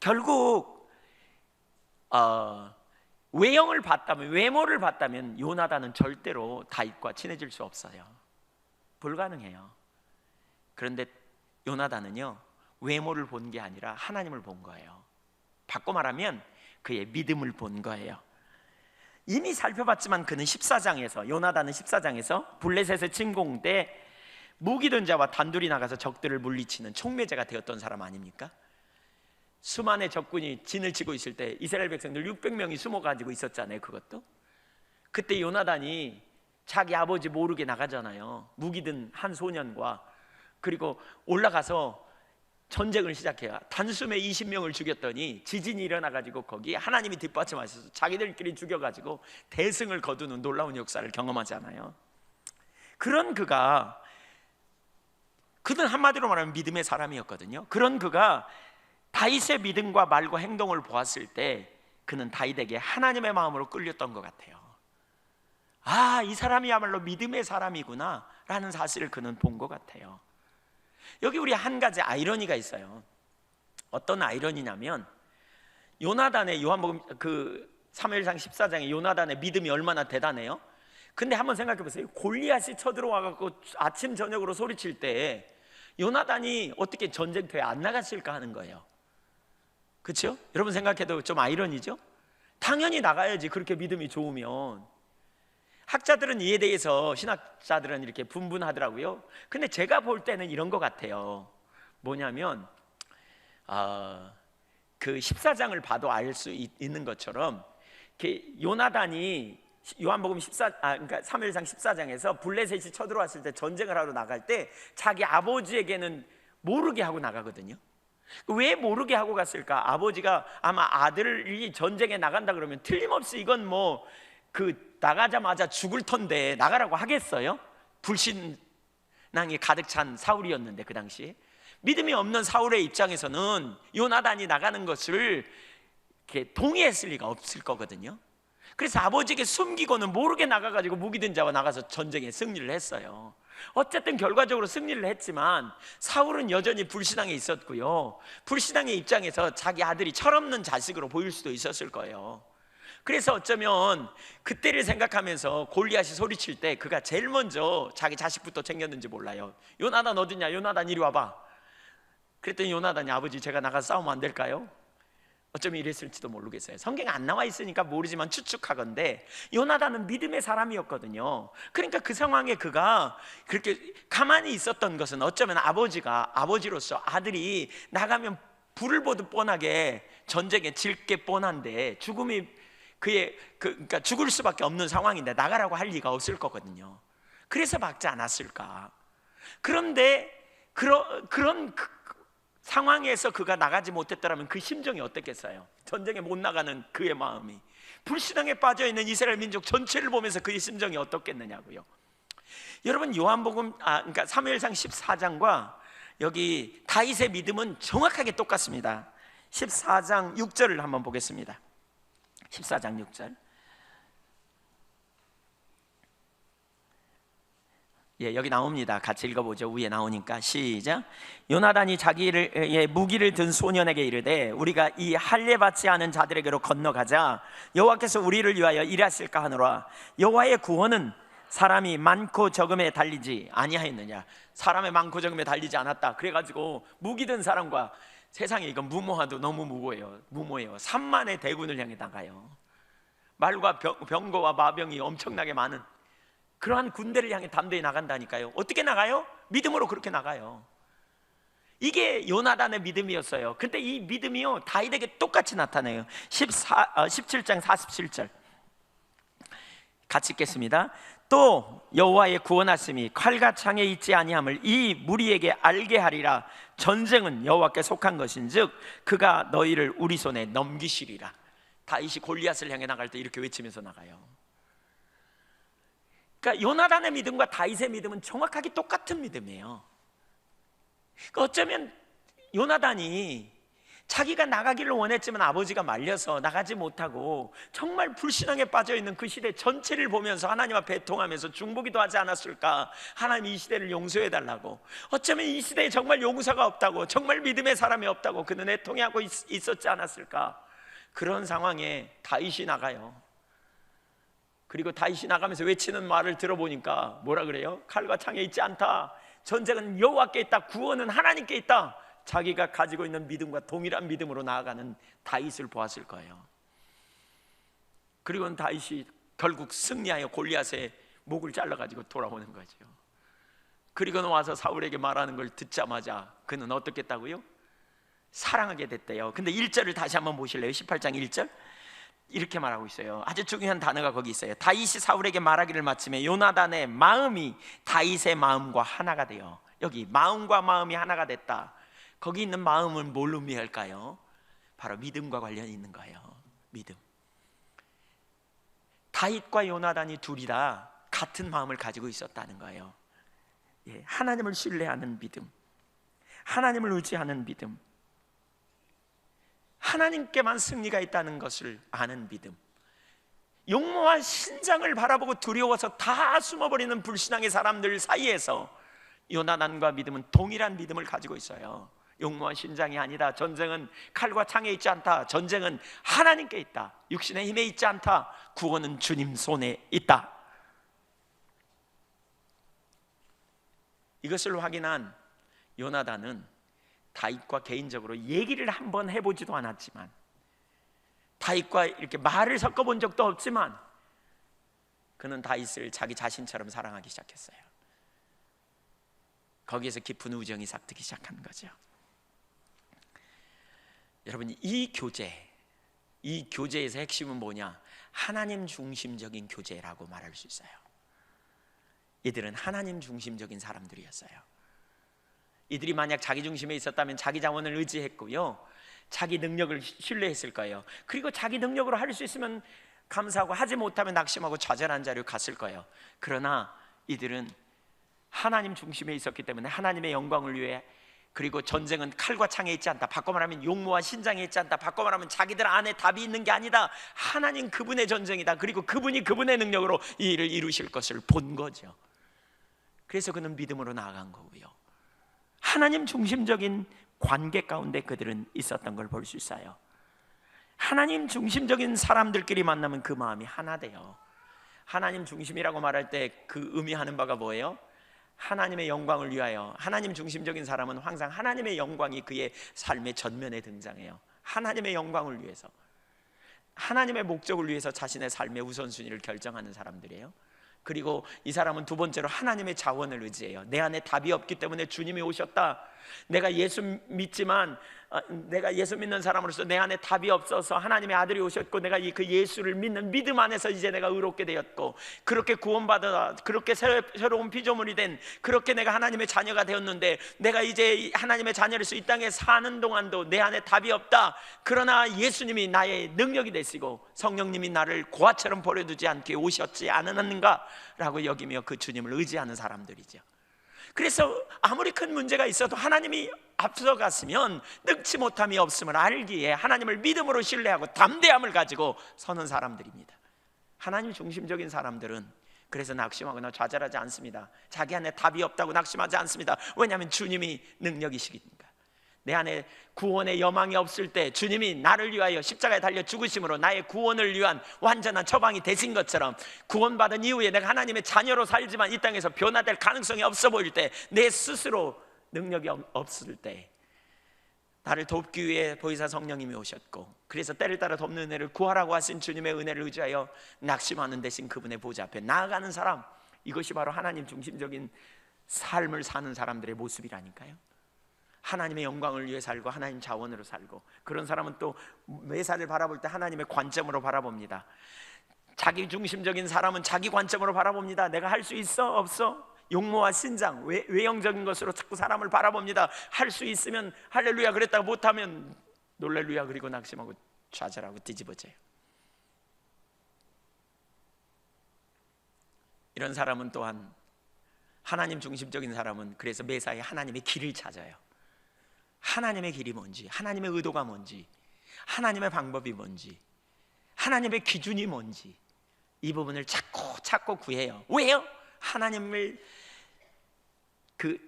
결국 외형을 봤다면, 외모를 봤다면 요나단은 절대로 다윗과 친해질 수 없어요. 불가능해요. 그런데 요나단은요, 외모를 본 게 아니라 하나님을 본 거예요. 바꿔 말하면 그의 믿음을 본 거예요. 이미 살펴봤지만 그는 14장에서, 요나단은 14장에서 블레셋의 침공 때 무기든 자와 단둘이 나가서 적들을 물리치는 총매제가 되었던 사람 아닙니까? 수만의 적군이 진을 치고 있을 때 이스라엘 백성들 600명이 숨어가지고 있었잖아요. 그것도 그때 요나단이 자기 아버지 모르게 나가잖아요. 무기든 한 소년과, 그리고 올라가서 전쟁을 시작해요. 단숨에 20명을 죽였더니 지진이 일어나가지고 거기 하나님이 뒷받침하셔서 자기들끼리 죽여가지고 대승을 거두는 놀라운 역사를 경험하잖아요. 그런 그는 한마디로 말하면 믿음의 사람이었거든요. 그런 그가 다윗의 믿음과 말과 행동을 보았을 때 그는 다윗에게 하나님의 마음으로 끌렸던 것 같아요. 아, 이 사람이야말로 믿음의 사람이구나 라는 사실을 그는 본 것 같아요. 여기 우리 한 가지 아이러니가 있어요. 어떤 아이러니냐면, 요나단의 요한복음 사무엘상 14장에 요나단의 믿음이 얼마나 대단해요. 근데 한번 생각해 보세요. 골리앗이 쳐들어와갖고 아침 저녁으로 소리칠 때 요나단이 어떻게 전쟁터에 안 나갔을까 하는 거예요. 그렇죠? 여러분 생각해도 좀 아이러니죠? 당연히 나가야지, 그렇게 믿음이 좋으면. 학자들은 이에 대해서, 신학자들은 이렇게 분분하더라고요. 근데 제가 볼 때는 이런 것 같아요. 뭐냐면 그 14장을 봐도 알 수 있는 것처럼, 요나단이 요한복음 그러니까 사무엘상 14장에서 블레셋이 쳐들어왔을 때, 전쟁을 하러 나갈 때 자기 아버지에게는 모르게 하고 나가거든요. 왜 모르게 하고 갔을까? 아버지가 아마 아들이 전쟁에 나간다 그러면 틀림없이 이건 뭐 나가자마자 죽을 터인데 나가라고 하겠어요? 불신앙이 가득 찬 사울이었는데, 그 당시 믿음이 없는 사울의 입장에서는 요나단이 나가는 것을 이렇게 동의했을 리가 없을 거거든요. 그래서 아버지에게 숨기고는 모르게 나가가지고 무기든 자와 나가서 전쟁에 승리를 했어요. 어쨌든 결과적으로 승리를 했지만 사울은 여전히 불신앙에 있었고요, 불신앙의 입장에서 자기 아들이 철없는 자식으로 보일 수도 있었을 거예요. 그래서 어쩌면 그때를 생각하면서 골리앗이 소리칠 때 그가 제일 먼저 자기 자식부터 챙겼는지 몰라요. 요나단 어디냐? 요나단 이리 와봐. 그랬더니 요나단이, 아버지 제가 나가서 싸우면 안 될까요? 어쩌면 이랬을지도 모르겠어요. 성경에 안 나와 있으니까 모르지만 추측하건대 요나단은 믿음의 사람이었거든요. 그러니까 그 상황에 그가 그렇게 가만히 있었던 것은, 어쩌면 아버지로서 아들이 나가면 불을 보듯 뻔하게 전쟁에 질 게 뻔한데, 죽음이 그러니까 죽을 수밖에 없는 상황인데 나가라고 할 리가 없을 거거든요. 그래서 막지 않았을까? 그런데 그런 상황에서 그가 나가지 못했더라면 그 심정이 어땠겠어요? 전쟁에 못 나가는 그의 마음이, 불신앙에 빠져있는 이스라엘 민족 전체를 보면서 그의 심정이 어떻겠느냐고요. 여러분, 요한복음 그러니까 사무엘상 14장과 여기 다윗의 믿음은 정확하게 똑같습니다. 14장 6절을 한번 보겠습니다. 14장 6절. 예, 여기 나옵니다. 같이 읽어보죠. 위에 나오니까 시작. 요나단이 자기의 무기를 든 소년에게 이르되 우리가 이 할례받지 않은 자들에게로 건너가자. 여호와께서 우리를 위하여 일하실까 하노라. 여호와의 구원은 사람이 많고 적음에 달리지 아니하였느냐. 사람의 많고 적음에 달리지 않았다. 그래가지고 무기 든 사람과, 세상에 이건 무모하도 너무 무모해요. 3만의 대군을 향해 나가요. 말과 병거와 마병이 엄청나게 많은 그러한 군대를 향해 담대히 나간다니까요. 어떻게 나가요? 믿음으로 그렇게 나가요. 이게 요나단의 믿음이었어요. 근데 이 믿음이요, 다윗에게 똑같이 나타나요. 17장 47절 같이 읽겠습니다. 또 여호와의 구원하심이 칼과 창에 있지 아니함을 이 무리에게 알게 하리라. 전쟁은 여호와께 속한 것인즉 그가 너희를 우리 손에 넘기시리라. 다윗이 골리앗을 향해 나갈 때 이렇게 외치면서 나가요. 그러니까 요나단의 믿음과 다윗의 믿음은 정확하게 똑같은 믿음이에요. 그러니까 어쩌면 요나단이 자기가 나가기를 원했지만 아버지가 말려서 나가지 못하고 정말 불신앙에 빠져있는 그 시대 전체를 보면서 하나님 앞에 애통하면서 중보기도 하지 않았을까? 하나님 이 시대를 용서해달라고. 어쩌면 이 시대에 정말 용서가 없다고, 정말 믿음의 사람이 없다고 그는 애통해하고 있었지 않았을까? 그런 상황에 다윗이 나가요. 그리고 다윗이 나가면서 외치는 말을 들어보니까 뭐라 그래요? 칼과 창에 있지 않다. 전쟁은 여호와께 있다. 구원은 하나님께 있다. 자기가 가지고 있는 믿음과 동일한 믿음으로 나아가는 다윗을 보았을 거예요. 그리고는 다윗이 결국 승리하여 골리앗의 목을 잘라가지고 돌아오는 거죠. 그리고는 와서 사울에게 말하는 걸 듣자마자 그는 어떻게 했다고요? 사랑하게 됐대요. 근데 1절을 다시 한번 보실래요? 18장 1절 이렇게 말하고 있어요. 아주 중요한 단어가 거기 있어요. 다윗이 사울에게 말하기를 마침에 요나단의 마음이 다윗의 마음과 하나가 돼요. 여기 마음과 마음이 하나가 됐다. 거기 있는 마음은 뭘 의미할까요? 바로 믿음과 관련이 있는 거예요. 믿음. 다윗과 요나단이 둘이 다 같은 마음을 가지고 있었다는 거예요. 예, 하나님을 신뢰하는 믿음, 하나님을 의지하는 믿음, 하나님께만 승리가 있다는 것을 아는 믿음. 용모와 신장을 바라보고 두려워서 다 숨어버리는 불신앙의 사람들 사이에서 요나단과 믿음은 동일한 믿음을 가지고 있어요. 용모와 신장이 아니다. 전쟁은 칼과 창에 있지 않다. 전쟁은 하나님께 있다. 육신의 힘에 있지 않다. 구원은 주님 손에 있다. 이것을 확인한 요나단은 다윗과 개인적으로 얘기를 한번 해보지도 않았지만, 다윗과 이렇게 말을 섞어본 적도 없지만, 그는 다윗을 자기 자신처럼 사랑하기 시작했어요. 거기에서 깊은 우정이 싹트기 시작한 거죠. 여러분, 이 교제에서 핵심은 뭐냐? 하나님 중심적인 교제라고 말할 수 있어요. 이들은 하나님 중심적인 사람들이었어요. 이들이 만약 자기 중심에 있었다면 자기 자원을 의지했고요, 자기 능력을 신뢰했을 거예요. 그리고 자기 능력으로 할 수 있으면 감사하고, 하지 못하면 낙심하고 좌절한 자리로 갔을 거예요. 그러나 이들은 하나님 중심에 있었기 때문에 하나님의 영광을 위해, 그리고 전쟁은 칼과 창에 있지 않다. 바꿔 말하면 용모와 신장에 있지 않다. 바꿔 말하면 자기들 안에 답이 있는 게 아니다. 하나님 그분의 전쟁이다. 그리고 그분이 그분의 능력으로 이 일을 이루실 것을 본 거죠. 그래서 그는 믿음으로 나아간 거고요. 하나님 중심적인 관계 가운데 그들은 있었던 걸 볼 수 있어요. 하나님 중심적인 사람들끼리 만나면 그 마음이 하나 돼요. 하나님 중심이라고 말할 때 그 의미하는 바가 뭐예요? 하나님의 영광을 위하여. 하나님 중심적인 사람은 항상 하나님의 영광이 그의 삶의 전면에 등장해요. 하나님의 영광을 위해서, 하나님의 목적을 위해서 자신의 삶의 우선순위를 결정하는 사람들이에요. 그리고 이 사람은 두 번째로 하나님의 자원을 의지해요. 내 안에 답이 없기 때문에 주님이 오셨다. 내가 예수 믿지만 내가 예수 믿는 사람으로서 내 안에 답이 없어서 하나님의 아들이 오셨고 내가 그 예수를 믿는 믿음 안에서 이제 내가 의롭게 되었고 그렇게 구원받아 그렇게 새로운 피조물이 된 그렇게 내가 하나님의 자녀가 되었는데 내가 이제 하나님의 자녀로서 이 땅에 사는 동안도 내 안에 답이 없다. 그러나 예수님이 나의 능력이 되시고 성령님이 나를 고아처럼 버려두지 않게 오셨지 않았는가 라고 여기며 그 주님을 의지하는 사람들이죠. 그래서 아무리 큰 문제가 있어도 하나님이 앞서갔으면 능치 못함이 없음을 알기에 하나님을 믿음으로 신뢰하고 담대함을 가지고 서는 사람들입니다. 하나님 중심적인 사람들은 그래서 낙심하거나 좌절하지 않습니다. 자기 안에 답이 없다고 낙심하지 않습니다. 왜냐하면 주님이 능력이시니까. 내 안에 구원의 여망이 없을 때 주님이 나를 위하여 십자가에 달려 죽으심으로 나의 구원을 위한 완전한 처방이 되신 것처럼 구원받은 이후에 내가 하나님의 자녀로 살지만 이 땅에서 변화될 가능성이 없어 보일 때 내 스스로 능력이 없을 때 나를 돕기 위해 보혜사 성령님이 오셨고 그래서 때를 따라 돕는 은혜를 구하라고 하신 주님의 은혜를 의지하여 낙심하는 대신 그분의 보좌 앞에 나아가는 사람, 이것이 바로 하나님 중심적인 삶을 사는 사람들의 모습이라니까요. 하나님의 영광을 위해 살고 하나님 자원으로 살고 그런 사람은 또 매사를 바라볼 때 하나님의 관점으로 바라봅니다. 자기 중심적인 사람은 자기 관점으로 바라봅니다. 내가 할 수 있어? 없어? 용모와 신장, 외형적인 것으로 자꾸 사람을 바라봅니다. 할 수 있으면 할렐루야 그랬다가 못하면 놀렐루야 그리고 낙심하고 좌절하고 뒤집어져요. 이런 사람은 또한 하나님 중심적인 사람은 그래서 매사에 하나님의 길을 찾아요. 하나님의 길이 뭔지, 하나님의 의도가 뭔지, 하나님의 방법이 뭔지, 하나님의 기준이 뭔지 이 부분을 찾고 구해요. 왜요? 하나님을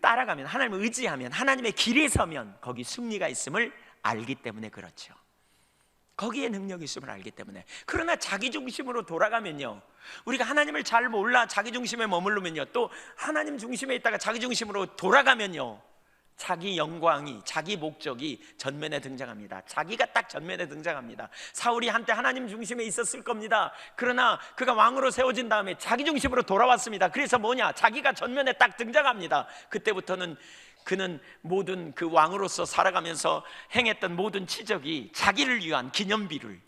따라가면, 하나님을 의지하면, 하나님의 길에 서면 거기 승리가 있음을 알기 때문에 그렇죠. 거기에 능력이 있음을 알기 때문에. 그러나 자기 중심으로 돌아가면요, 우리가 하나님을 잘 몰라 자기 중심에 머무르면요, 또 하나님 중심에 있다가 자기 중심으로 돌아가면요, 자기 영광이, 자기 목적이 전면에 등장합니다. 자기가 딱 전면에 등장합니다. 사울이 한때 하나님 중심에 있었을 겁니다. 그러나 그가 왕으로 세워진 다음에 자기 중심으로 돌아왔습니다. 그래서 뭐냐? 자기가 전면에 딱 등장합니다. 그때부터는 그는 모든 그 왕으로서 살아가면서 행했던 모든 치적이 자기를 위한 기념비를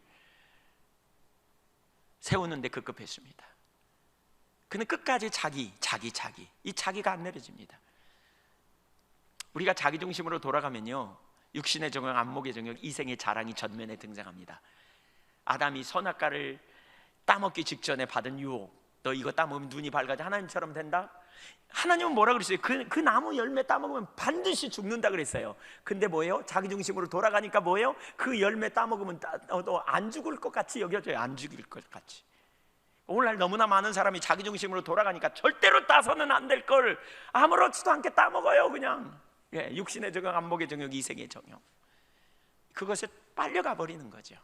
세우는데 급급했습니다. 그는 끝까지 자기 이 자기가 안 내려집니다. 우리가 자기 중심으로 돌아가면요, 육신의 정욕, 안목의 정욕, 이생의 자랑이 전면에 등장합니다. 아담이 선악과를 따먹기 직전에 받은 유혹, 너 이거 따먹으면 눈이 밝아져 하나님처럼 된다? 하나님은 뭐라 그랬어요? 그 나무 열매 따먹으면 반드시 죽는다 그랬어요. 근데 뭐예요? 자기 중심으로 돌아가니까 뭐예요? 그 열매 따먹으면 안 죽을 것 같이 여겨져요. 안 죽일 것 같이. 오늘날 너무나 많은 사람이 자기 중심으로 돌아가니까 절대로 따서는 안 될 걸 아무렇지도 않게 따먹어요. 그냥 육신의 정욕, 안목의 정욕, 이생의 정욕, 그것에 빨려가 버리는 거죠.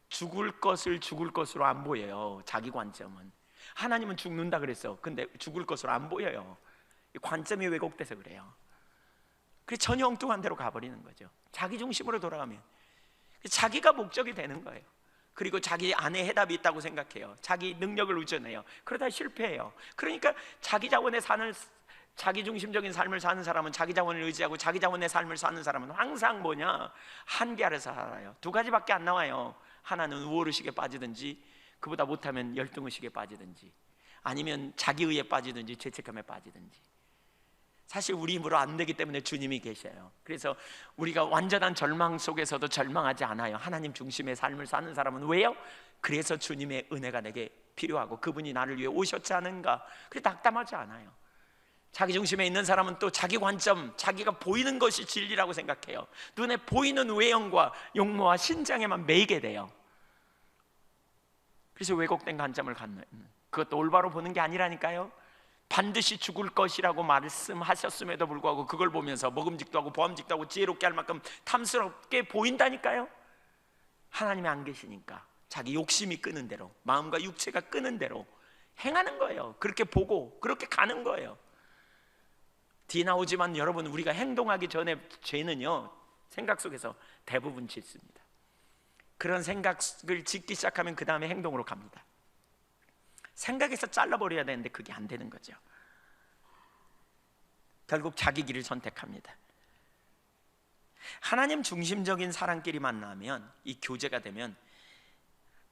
죽을 것을 죽을 것으로 안 보여요. 자기 관점은. 하나님은 죽는다 그랬어. 근데 죽을 것으로 안 보여요. 관점이 왜곡돼서 그래요. 그래서 전혀 엉뚱한 데로 가버리는 거죠. 자기 중심으로 돌아가면 자기가 목적이 되는 거예요. 그리고 자기 안에 해답이 있다고 생각해요. 자기 능력을 의존해요. 그러다 실패해요. 그러니까 자기 자원에 사는, 자기 중심적인 삶을 사는 사람은, 자기 자원을 의지하고 자기 자원의 삶을 사는 사람은 항상 뭐냐? 한계 아래서 살아요. 두 가지밖에 안 나와요. 하나는 우월의식에 빠지든지, 그보다 못하면 열등의식에 빠지든지, 아니면 자기의에 빠지든지 죄책감에 빠지든지. 사실 우리 힘으로 안 되기 때문에 주님이 계셔요. 그래서 우리가 완전한 절망 속에서도 절망하지 않아요. 하나님 중심의 삶을 사는 사람은. 왜요? 그래서 주님의 은혜가 내게 필요하고 그분이 나를 위해 오셨지 않은가. 그래서 낙담하지 않아요. 자기 중심에 있는 사람은 또 자기 관점, 자기가 보이는 것이 진리라고 생각해요. 눈에 보이는 외형과 용모와 신장에만 매이게 돼요. 그래서 왜곡된 관점을 갖는, 그것도 올바로 보는 게 아니라니까요. 반드시 죽을 것이라고 말씀하셨음에도 불구하고 그걸 보면서 먹음직도 하고 보암직도 하고 지혜롭게 할 만큼 탐스럽게 보인다니까요. 하나님이 안 계시니까 자기 욕심이 끄는 대로, 마음과 육체가 끄는 대로 행하는 거예요. 그렇게 보고 그렇게 가는 거예요. 뒤에 나오지만 여러분, 우리가 행동하기 전에 죄는요, 생각 속에서 대부분 짓습니다. 그런 생각을 짓기 시작하면 그 다음에 행동으로 갑니다. 생각에서 잘라버려야 되는데 그게 안 되는 거죠. 결국 자기 길을 선택합니다. 하나님 중심적인 사람끼리 만나면, 이 교제가 되면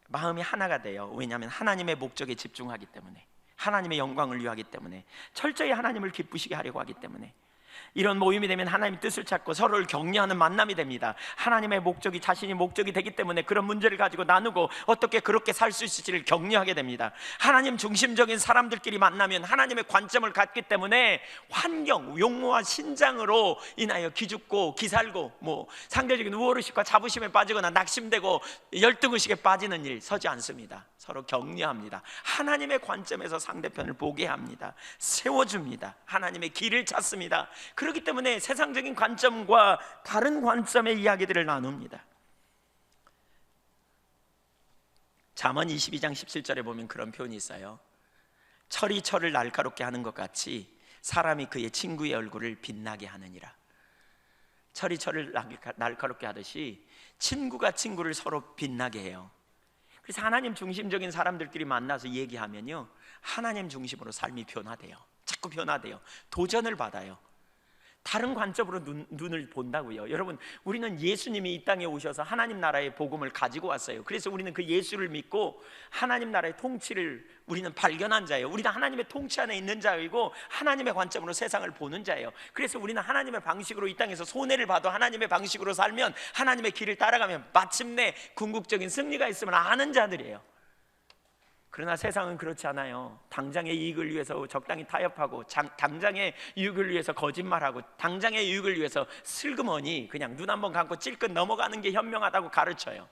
마음이 하나가 돼요. 왜냐하면 하나님의 목적에 집중하기 때문에, 하나님의 영광을 위하기 때문에, 철저히 하나님을 기쁘시게 하려고 하기 때문에. 이런 모임이 되면 하나님의 뜻을 찾고 서로를 격려하는 만남이 됩니다. 하나님의 목적이 자신이 목적이 되기 때문에 그런 문제를 가지고 나누고 어떻게 그렇게 살 수 있을지를 격려하게 됩니다. 하나님 중심적인 사람들끼리 만나면 하나님의 관점을 갖기 때문에 환경, 용모와 신장으로 인하여 기죽고 기살고 상대적인 우월의식과 자부심에 빠지거나 낙심되고 열등의식에 빠지는 일 서지 않습니다. 서로 격려합니다. 하나님의 관점에서 상대편을 보게 합니다. 세워줍니다. 하나님의 길을 찾습니다. 그렇기 때문에 세상적인 관점과 다른 관점의 이야기들을 나눕니다. 잠언 22장 17절에 보면 그런 표현이 있어요. 철이 철을 날카롭게 하는 것 같이 사람이 그의 친구의 얼굴을 빛나게 하느니라. 철이 철을 날카롭게 하듯이 친구가 친구를 서로 빛나게 해요. 그래서 하나님 중심적인 사람들끼리 만나서 얘기하면요, 하나님 중심으로 삶이 변화돼요. 자꾸 변화돼요. 도전을 받아요. 다른 관점으로 눈을 본다고요. 여러분, 우리는 예수님이 이 땅에 오셔서 하나님 나라의 복음을 가지고 왔어요. 그래서 우리는 그 예수를 믿고 하나님 나라의 통치를 우리는 발견한 자예요. 우리는 하나님의 통치 안에 있는 자이고 하나님의 관점으로 세상을 보는 자예요. 그래서 우리는 하나님의 방식으로 이 땅에서 손해를 봐도 하나님의 방식으로 살면, 하나님의 길을 따라가면 마침내 궁극적인 승리가 있음을 아는 자들이에요. 그러나 세상은 그렇지 않아요. 당장의 이익을 위해서 적당히 타협하고, 당장의 이익을 위해서 거짓말하고, 당장의 이익을 위해서 슬그머니 그냥 눈 한번 감고 찔끔 넘어가는 게 현명하다고 가르쳐요.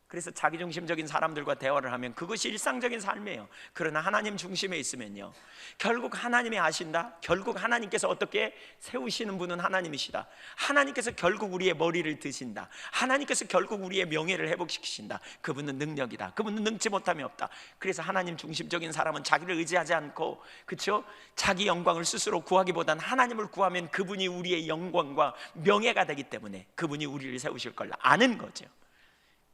그래서 자기중심적인 사람들과 대화를 하면 그것이 일상적인 삶이에요. 그러나 하나님 중심에 있으면요, 결국 하나님이 아신다. 결국 하나님께서 어떻게 세우시는 분은 하나님이시다. 하나님께서 결국 우리의 머리를 드신다. 하나님께서 결국 우리의 명예를 회복시키신다. 그분은 능력이다. 그분은 능치 못함이 없다. 그래서 하나님 중심적인 사람은 자기를 의지하지 않고, 그렇죠? 자기 영광을 스스로 구하기보단 하나님을 구하면 그분이 우리의 영광과 명예가 되기 때문에 그분이 우리를 세우실 걸 아는 거죠.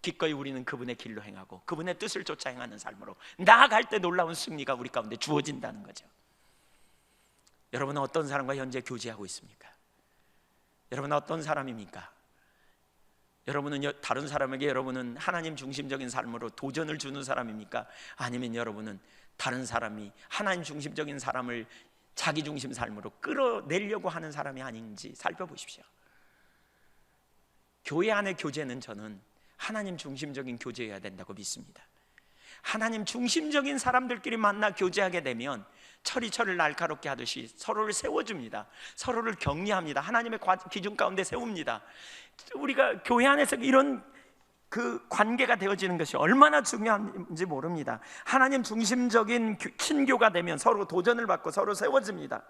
기꺼이 우리는 그분의 길로 행하고 그분의 뜻을 쫓아 행하는 삶으로 나아갈 때 놀라운 승리가 우리 가운데 주어진다는 거죠. 여러분은 어떤 사람과 현재 교제하고 있습니까? 여러분은 어떤 사람입니까? 여러분은 다른 사람에게 여러분은 하나님 중심적인 삶으로 도전을 주는 사람입니까? 아니면 여러분은 다른 사람이 하나님 중심적인 사람을 자기 중심 삶으로 끌어내려고 하는 사람이 아닌지 살펴보십시오. 교회 안의 교제는 저는 하나님 중심적인 교제여야 된다고 믿습니다. 하나님 중심적인 사람들끼리 만나 교제하게 되면 철이 철을 날카롭게 하듯이 서로를 세워줍니다. 서로를 격려합니다. 하나님의 기준 가운데 세웁니다. 우리가 교회 안에서 이런 그 관계가 되어지는 것이 얼마나 중요한지 모릅니다. 하나님 중심적인 친교가 되면 서로 도전을 받고 서로 세워집니다.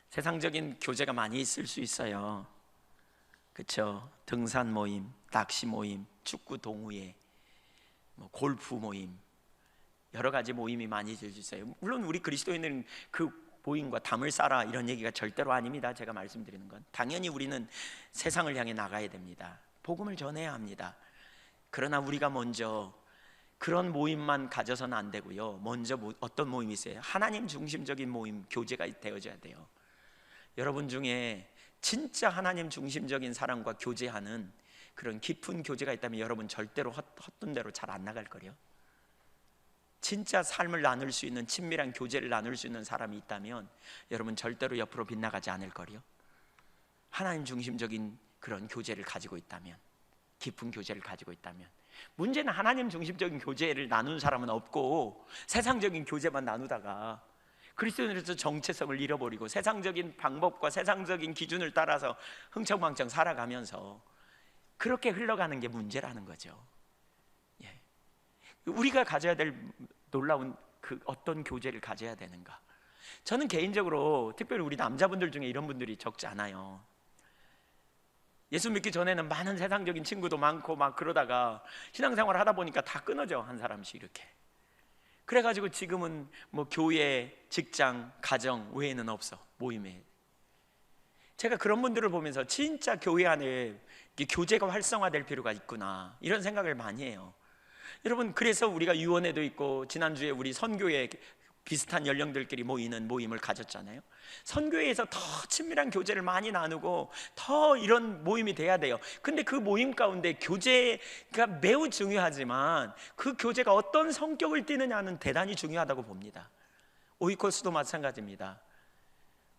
세상적인 교제가 많이 있을 수 있어요. 그렇죠? 등산 모임, 낚시 모임, 축구 동호회, 골프 모임, 여러 가지 모임이 많이 있어요. 물론 우리 그리스도인들은 그 모임과 담을 쌓아 이런 얘기가 절대로 아닙니다. 제가 말씀드리는 건 당연히 우리는 세상을 향해 나가야 됩니다. 복음을 전해야 합니다. 그러나 우리가 먼저 그런 모임만 가져서는 안 되고요. 먼저 어떤 모임이 있어요? 하나님 중심적인 모임, 교제가 되어져야 돼요. 여러분 중에 진짜 하나님 중심적인 사람과 교제하는 그런 깊은 교제가 있다면 여러분 절대로 헛된 대로 잘 안 나갈 거예요. 진짜 삶을 나눌 수 있는 친밀한 교제를 나눌 수 있는 사람이 있다면 여러분 절대로 옆으로 빗나가지 않을 거예요. 하나님 중심적인 그런 교제를 가지고 있다면, 깊은 교제를 가지고 있다면. 문제는 하나님 중심적인 교제를 나눈 사람은 없고 세상적인 교제만 나누다가 그리스도인으로서 정체성을 잃어버리고 세상적인 방법과 세상적인 기준을 따라서 흥청망청 살아가면서 그렇게 흘러가는 게 문제라는 거죠. 예. 우리가 가져야 될 놀라운 그 어떤 교제를 가져야 되는가? 저는 개인적으로 특별히 우리 남자분들 중에 이런 분들이 적지 않아요. 예수 믿기 전에는 많은 세상적인 친구도 많고 막 그러다가 신앙생활 하다 보니까 다 끊어져, 한 사람씩 이렇게. 그래가지고 지금은 교회, 직장, 가정 외에는 없어, 모임에. 제가 그런 분들을 보면서 진짜 교회 안에 교제가 활성화될 필요가 있구나, 이런 생각을 많이 해요. 여러분, 그래서 우리가 유언회도 있고 지난주에 우리 선교회 비슷한 연령들끼리 모이는 모임을 가졌잖아요. 선교회에서 더 친밀한 교제를 많이 나누고 더 이런 모임이 돼야 돼요. 근데 그 모임 가운데 교제가 매우 중요하지만 그 교제가 어떤 성격을 띠느냐는 대단히 중요하다고 봅니다. 오이코스도 마찬가지입니다.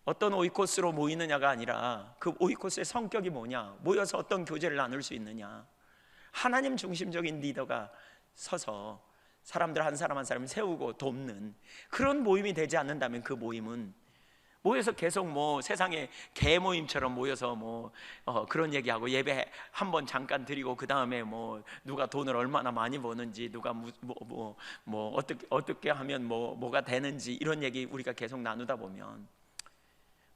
어떤 오이코스로 모이느냐가 아니라 그 오이코스의 성격이 뭐냐, 모여서 어떤 교제를 나눌 수 있느냐. 하나님 중심적인 리더가 서서 사람들 한 사람 한 사람을 세우고 돕는 그런 모임이 되지 않는다면 그 모임은 모여서 계속 뭐 세상의 개 모임처럼 모여서 그런 얘기하고 예배 한번 잠깐 드리고 그 다음에 누가 돈을 얼마나 많이 버는지, 누가 어떻게 하면 뭐가 되는지 이런 얘기 우리가 계속 나누다 보면,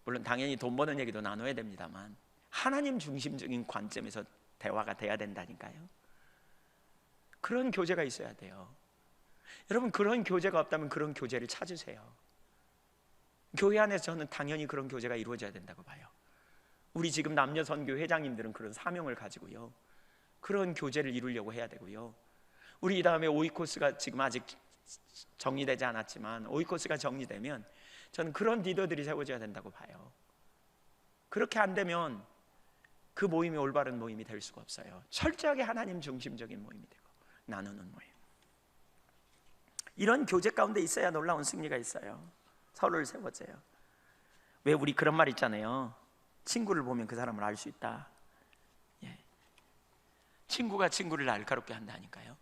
물론 당연히 돈 버는 얘기도 나눠야 됩니다만 하나님 중심적인 관점에서 대화가 돼야 된다니까요. 그런 교제가 있어야 돼요. 여러분, 그런 교제가 없다면 그런 교제를 찾으세요. 교회 안에서 저는 당연히 그런 교제가 이루어져야 된다고 봐요. 우리 지금 남녀 선교 회장님들은 그런 사명을 가지고요, 그런 교제를 이루려고 해야 되고요. 우리 이 다음에 오이코스가 지금 아직 정리되지 않았지만 오이코스가 정리되면 저는 그런 리더들이 세워져야 된다고 봐요. 그렇게 안 되면 그 모임이 올바른 모임이 될 수가 없어요. 철저하게 하나님 중심적인 모임이 되고 나누는 모임, 이런 교제 가운데 있어야 놀라운 승리가 있어요. 서로를 세워줘요. 왜 우리 그런 말 있잖아요. 친구를 보면 그 사람을 알 수 있다. 친구가 친구를 날카롭게 한다니까요.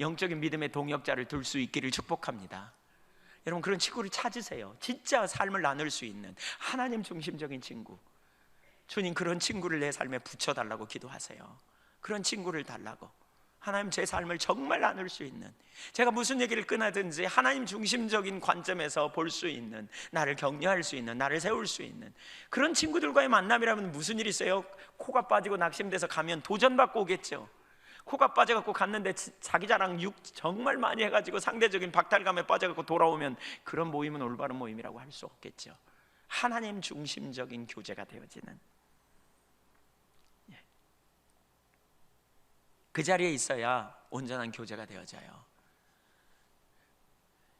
영적인 믿음의 동역자를 둘 수 있기를 축복합니다. 여러분, 그런 친구를 찾으세요. 진짜 삶을 나눌 수 있는 하나님 중심적인 친구. 주님, 그런 친구를 내 삶에 붙여달라고 기도하세요. 그런 친구를 달라고. 하나님, 제 삶을 정말 나눌 수 있는, 제가 무슨 얘기를 끊하든지 하나님 중심적인 관점에서 볼 수 있는, 나를 격려할 수 있는, 나를 세울 수 있는 그런 친구들과의 만남이라면 무슨 일이 있어요? 코가 빠지고 낙심돼서 가면 도전받고 오겠죠. 코가 빠져갖고 갔는데 자기 자랑 정말 많이 해가지고 상대적인 박탈감에 빠져갖고 돌아오면 그런 모임은 올바른 모임이라고 할 수 없겠죠. 하나님 중심적인 교제가 되어지는, 그 자리에 있어야 온전한 교제가 되어져요.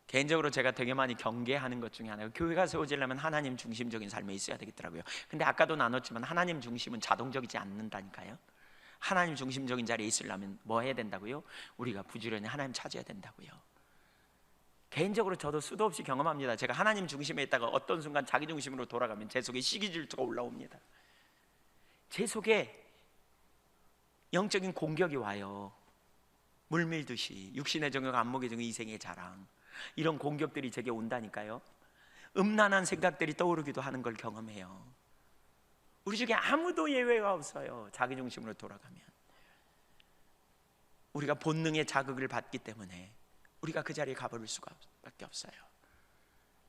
개인적으로 제가 되게 많이 경계하는 것 중에 하나가, 교회가 세워지려면 하나님 중심적인 삶에 있어야 되겠더라고요. 근데 아까도 나눴지만 하나님 중심은 자동적이지 않는다니까요. 하나님 중심적인 자리에 있으려면 뭐 해야 된다고요? 우리가 부지런히 하나님 찾아야 된다고요. 개인적으로 저도 수도 없이 경험합니다. 제가 하나님 중심에 있다가 어떤 순간 자기 중심으로 돌아가면 제 속에 시기 질투가 올라옵니다. 제 속에 영적인 공격이 와요. 물밀듯이. 육신의 정욕, 안목의 정욕, 이생의 자랑, 이런 공격들이 제게 온다니까요. 음란한 생각들이 떠오르기도 하는 걸 경험해요. 우리 중에 아무도 예외가 없어요. 자기 중심으로 돌아가면 우리가 본능의 자극을 받기 때문에 우리가 그 자리에 가버릴 수밖에 없어요.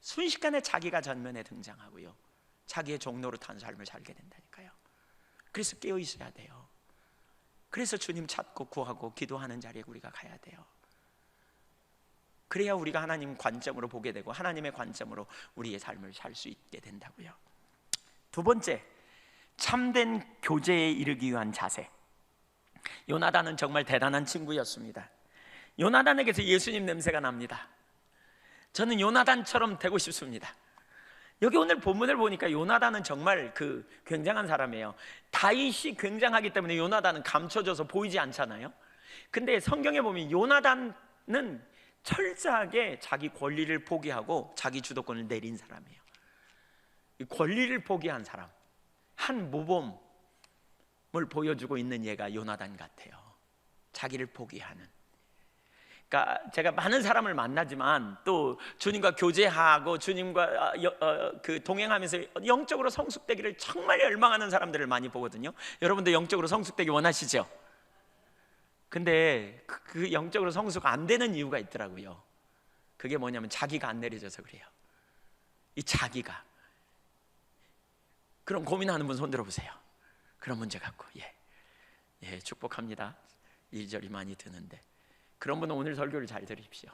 순식간에 자기가 전면에 등장하고요, 자기의 종로로 탄 삶을 살게 된다니까요. 그래서 깨어 있어야 돼요. 그래서 주님 찾고 구하고 기도하는 자리에 우리가 가야 돼요. 그래야 우리가 하나님 관점으로 보게 되고 하나님의 관점으로 우리의 삶을 살 수 있게 된다고요. 두 번째, 참된 교제에 이르기 위한 자세. 요나단은 정말 대단한 친구였습니다. 요나단에게서 예수님 냄새가 납니다. 저는 요나단처럼 되고 싶습니다. 여기 오늘 본문을 보니까 요나단은 정말 굉장한 사람이에요. 다윗이 굉장하기 때문에 요나단은 감춰져서 보이지 않잖아요. 근데 성경에 보면 요나단은 철저하게 자기 권리를 포기하고 자기 주도권을 내린 사람이에요. 이 권리를 포기한 사람, 한 모범을 보여주고 있는 얘가 요나단 같아요. 자기를 포기하는. 그러니까 제가 많은 사람을 만나지만 또 주님과 교제하고 주님과 동행하면서 영적으로 성숙되기를 정말 열망하는 사람들을 많이 보거든요. 여러분도 영적으로 성숙되기 원하시죠? 근데 그 영적으로 성숙 안 되는 이유가 있더라고요. 그게 뭐냐면 자기가 안 내려져서 그래요. 이 자기가. 그럼 고민하는 분 손 들어보세요. 그런 문제 갖고. 예, 축복합니다. 일절이 많이 드는데 그런 분은 오늘 설교를 잘 들으십시오.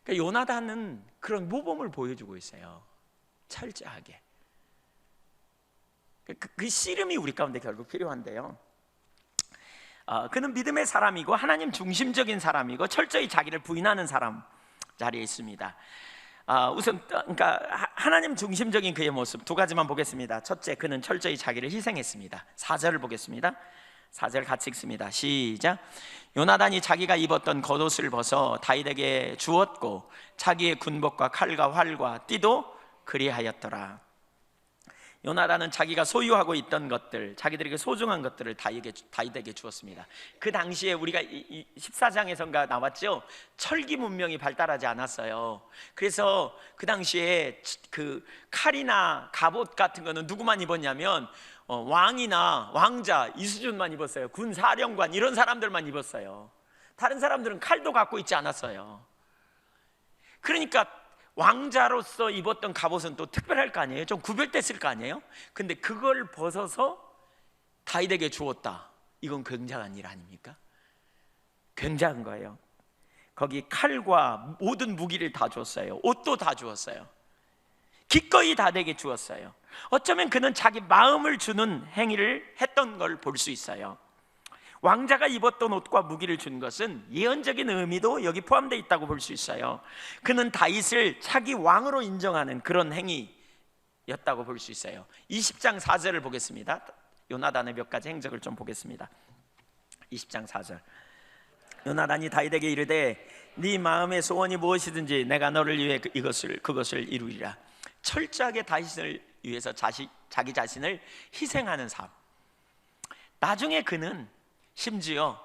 그러니까 요나단은 그런 모범을 보여주고 있어요. 철저하게. 그 씨름이 우리 가운데 결국 필요한데요. 그는 믿음의 사람이고 하나님 중심적인 사람이고 철저히 자기를 부인하는 사람, 자리에 있습니다. 우선 그러니까 하나님 중심적인 그의 모습 두 가지만 보겠습니다. 첫째, 그는 철저히 자기를 희생했습니다. 4절을 보겠습니다. 4절 같이 읽습니다. 시작. 요나단이 자기가 입었던 겉옷을 벗어 다윗에게 주었고 자기의 군복과 칼과 활과 띠도 그리하였더라. 요나단은 자기가 소유하고 있던 것들, 자기들에게 소중한 것들을 다윗에게 주었습니다. 그 당시에 우리가 14장에선가 나왔죠. 철기 문명이 발달하지 않았어요. 그래서 그 당시에 그 칼이나 갑옷 같은 거는 누구만 입었냐면 왕이나 왕자 이 수준만 입었어요. 군 사령관 이런 사람들만 입었어요. 다른 사람들은 칼도 갖고 있지 않았어요. 그러니까 왕자로서 입었던 갑옷은 또 특별할 거 아니에요? 좀 구별됐을 거 아니에요? 근데 그걸 벗어서 다윗에게 주었다. 이건 굉장한 일 아닙니까? 굉장한 거예요. 거기 칼과 모든 무기를 다 주었어요. 옷도 다 주었어요. 기꺼이 다윗에게 주었어요. 어쩌면 그는 자기 마음을 주는 행위를 했던 걸 볼 수 있어요. 왕자가 입었던 옷과 무기를 준 것은 예언적인 의미도 여기 포함되어 있다고 볼 수 있어요. 그는 다윗을 차기 왕으로 인정하는 그런 행위였다고 볼 수 있어요. 20장 4절을 보겠습니다. 요나단의 몇 가지 행적을 좀 보겠습니다. 20장 4절. 요나단이 다윗에게 이르되 네 마음의 소원이 무엇이든지 내가 너를 위해 그것을 이루리라. 철저하게 다윗을 위해서 자기 자신을 희생하는 삶. 나중에 그는 심지어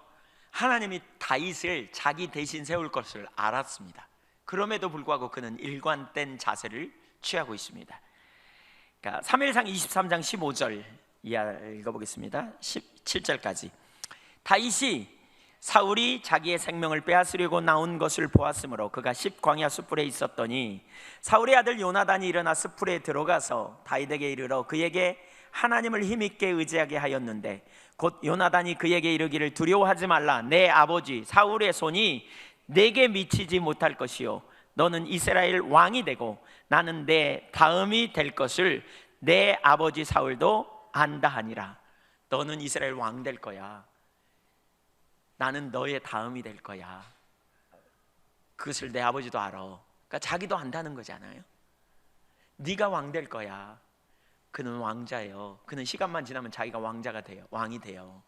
하나님이 다윗을 자기 대신 세울 것을 알았습니다. 그럼에도 불구하고 그는 일관된 자세를 취하고 있습니다. 그러니까 3일상 23장 15절 이하 읽어보겠습니다. 17절까지. 다윗이 사울이 자기의 생명을 빼앗으려고 나온 것을 보았으므로 그가 십광야 숯불에 있었더니 사울의 아들 요나단이 일어나 숯불에 들어가서 다윗에게 이르러 그에게 하나님을 힘있게 의지하게 하였는데 곧 요나단이 그에게 이르기를 두려워하지 말라. 내 아버지 사울의 손이 내게 미치지 못할 것이요 너는 이스라엘 왕이 되고 나는 내 다음이 될 것을 내 아버지 사울도 안다 하니라. 너는 이스라엘 왕 될 거야. 나는 너의 다음이 될 거야. 그것을 내 아버지도 알아. 그러니까 자기도 안다는 거잖아요. 네가 왕 될 거야. 그는 왕자예요. 그는 시간만 지나면 자기가 왕자가 돼요. 왕이 돼요.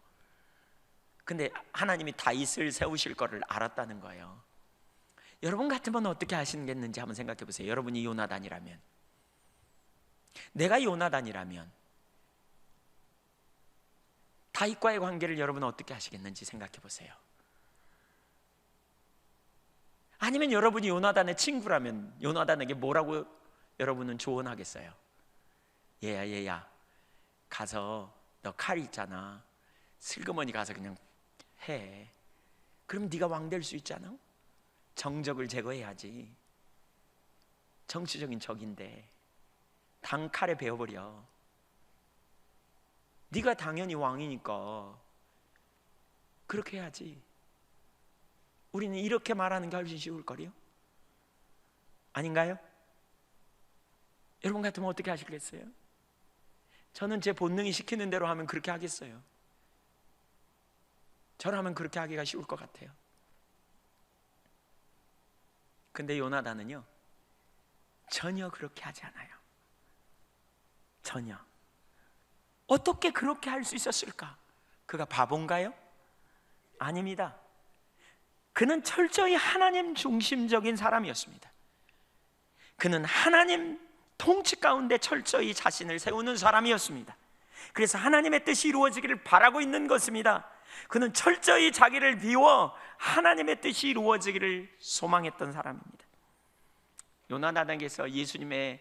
근데 하나님이 다윗을 세우실 거를 알았다는 거예요. 여러분 같으면 어떻게 하시겠는지 한번 생각해 보세요. 여러분이 요나단이라면, 내가 요나단이라면 다윗과의 관계를 여러분은 어떻게 하시겠는지 생각해 보세요. 아니면 여러분이 요나단의 친구라면 요나단에게 뭐라고 여러분은 조언하겠어요? 얘야 가서 너 칼 있잖아. 슬그머니 가서 그냥 해. 그럼 네가 왕 될 수 있잖아. 정적을 제거해야지. 정치적인 적인데 당 칼에 베어버려. 네가 당연히 왕이니까 그렇게 해야지. 우리는 이렇게 말하는 게 훨씬 쉬울 거리요? 아닌가요? 여러분 같으면 어떻게 하시겠어요? 저는 제 본능이 시키는 대로 하면 그렇게 하겠어요. 저라면 그렇게 하기가 쉬울 것 같아요. 근데 요나단은요 전혀 그렇게 하지 않아요. 전혀. 어떻게 그렇게 할 수 있었을까? 그가 바본가요? 아닙니다. 그는 철저히 하나님 중심적인 사람이었습니다. 그는 하나님 통치 가운데 철저히 자신을 세우는 사람이었습니다. 그래서 하나님의 뜻이 이루어지기를 바라고 있는 것입니다. 그는 철저히 자기를 비워 하나님의 뜻이 이루어지기를 소망했던 사람입니다. 요나단에게서 예수님의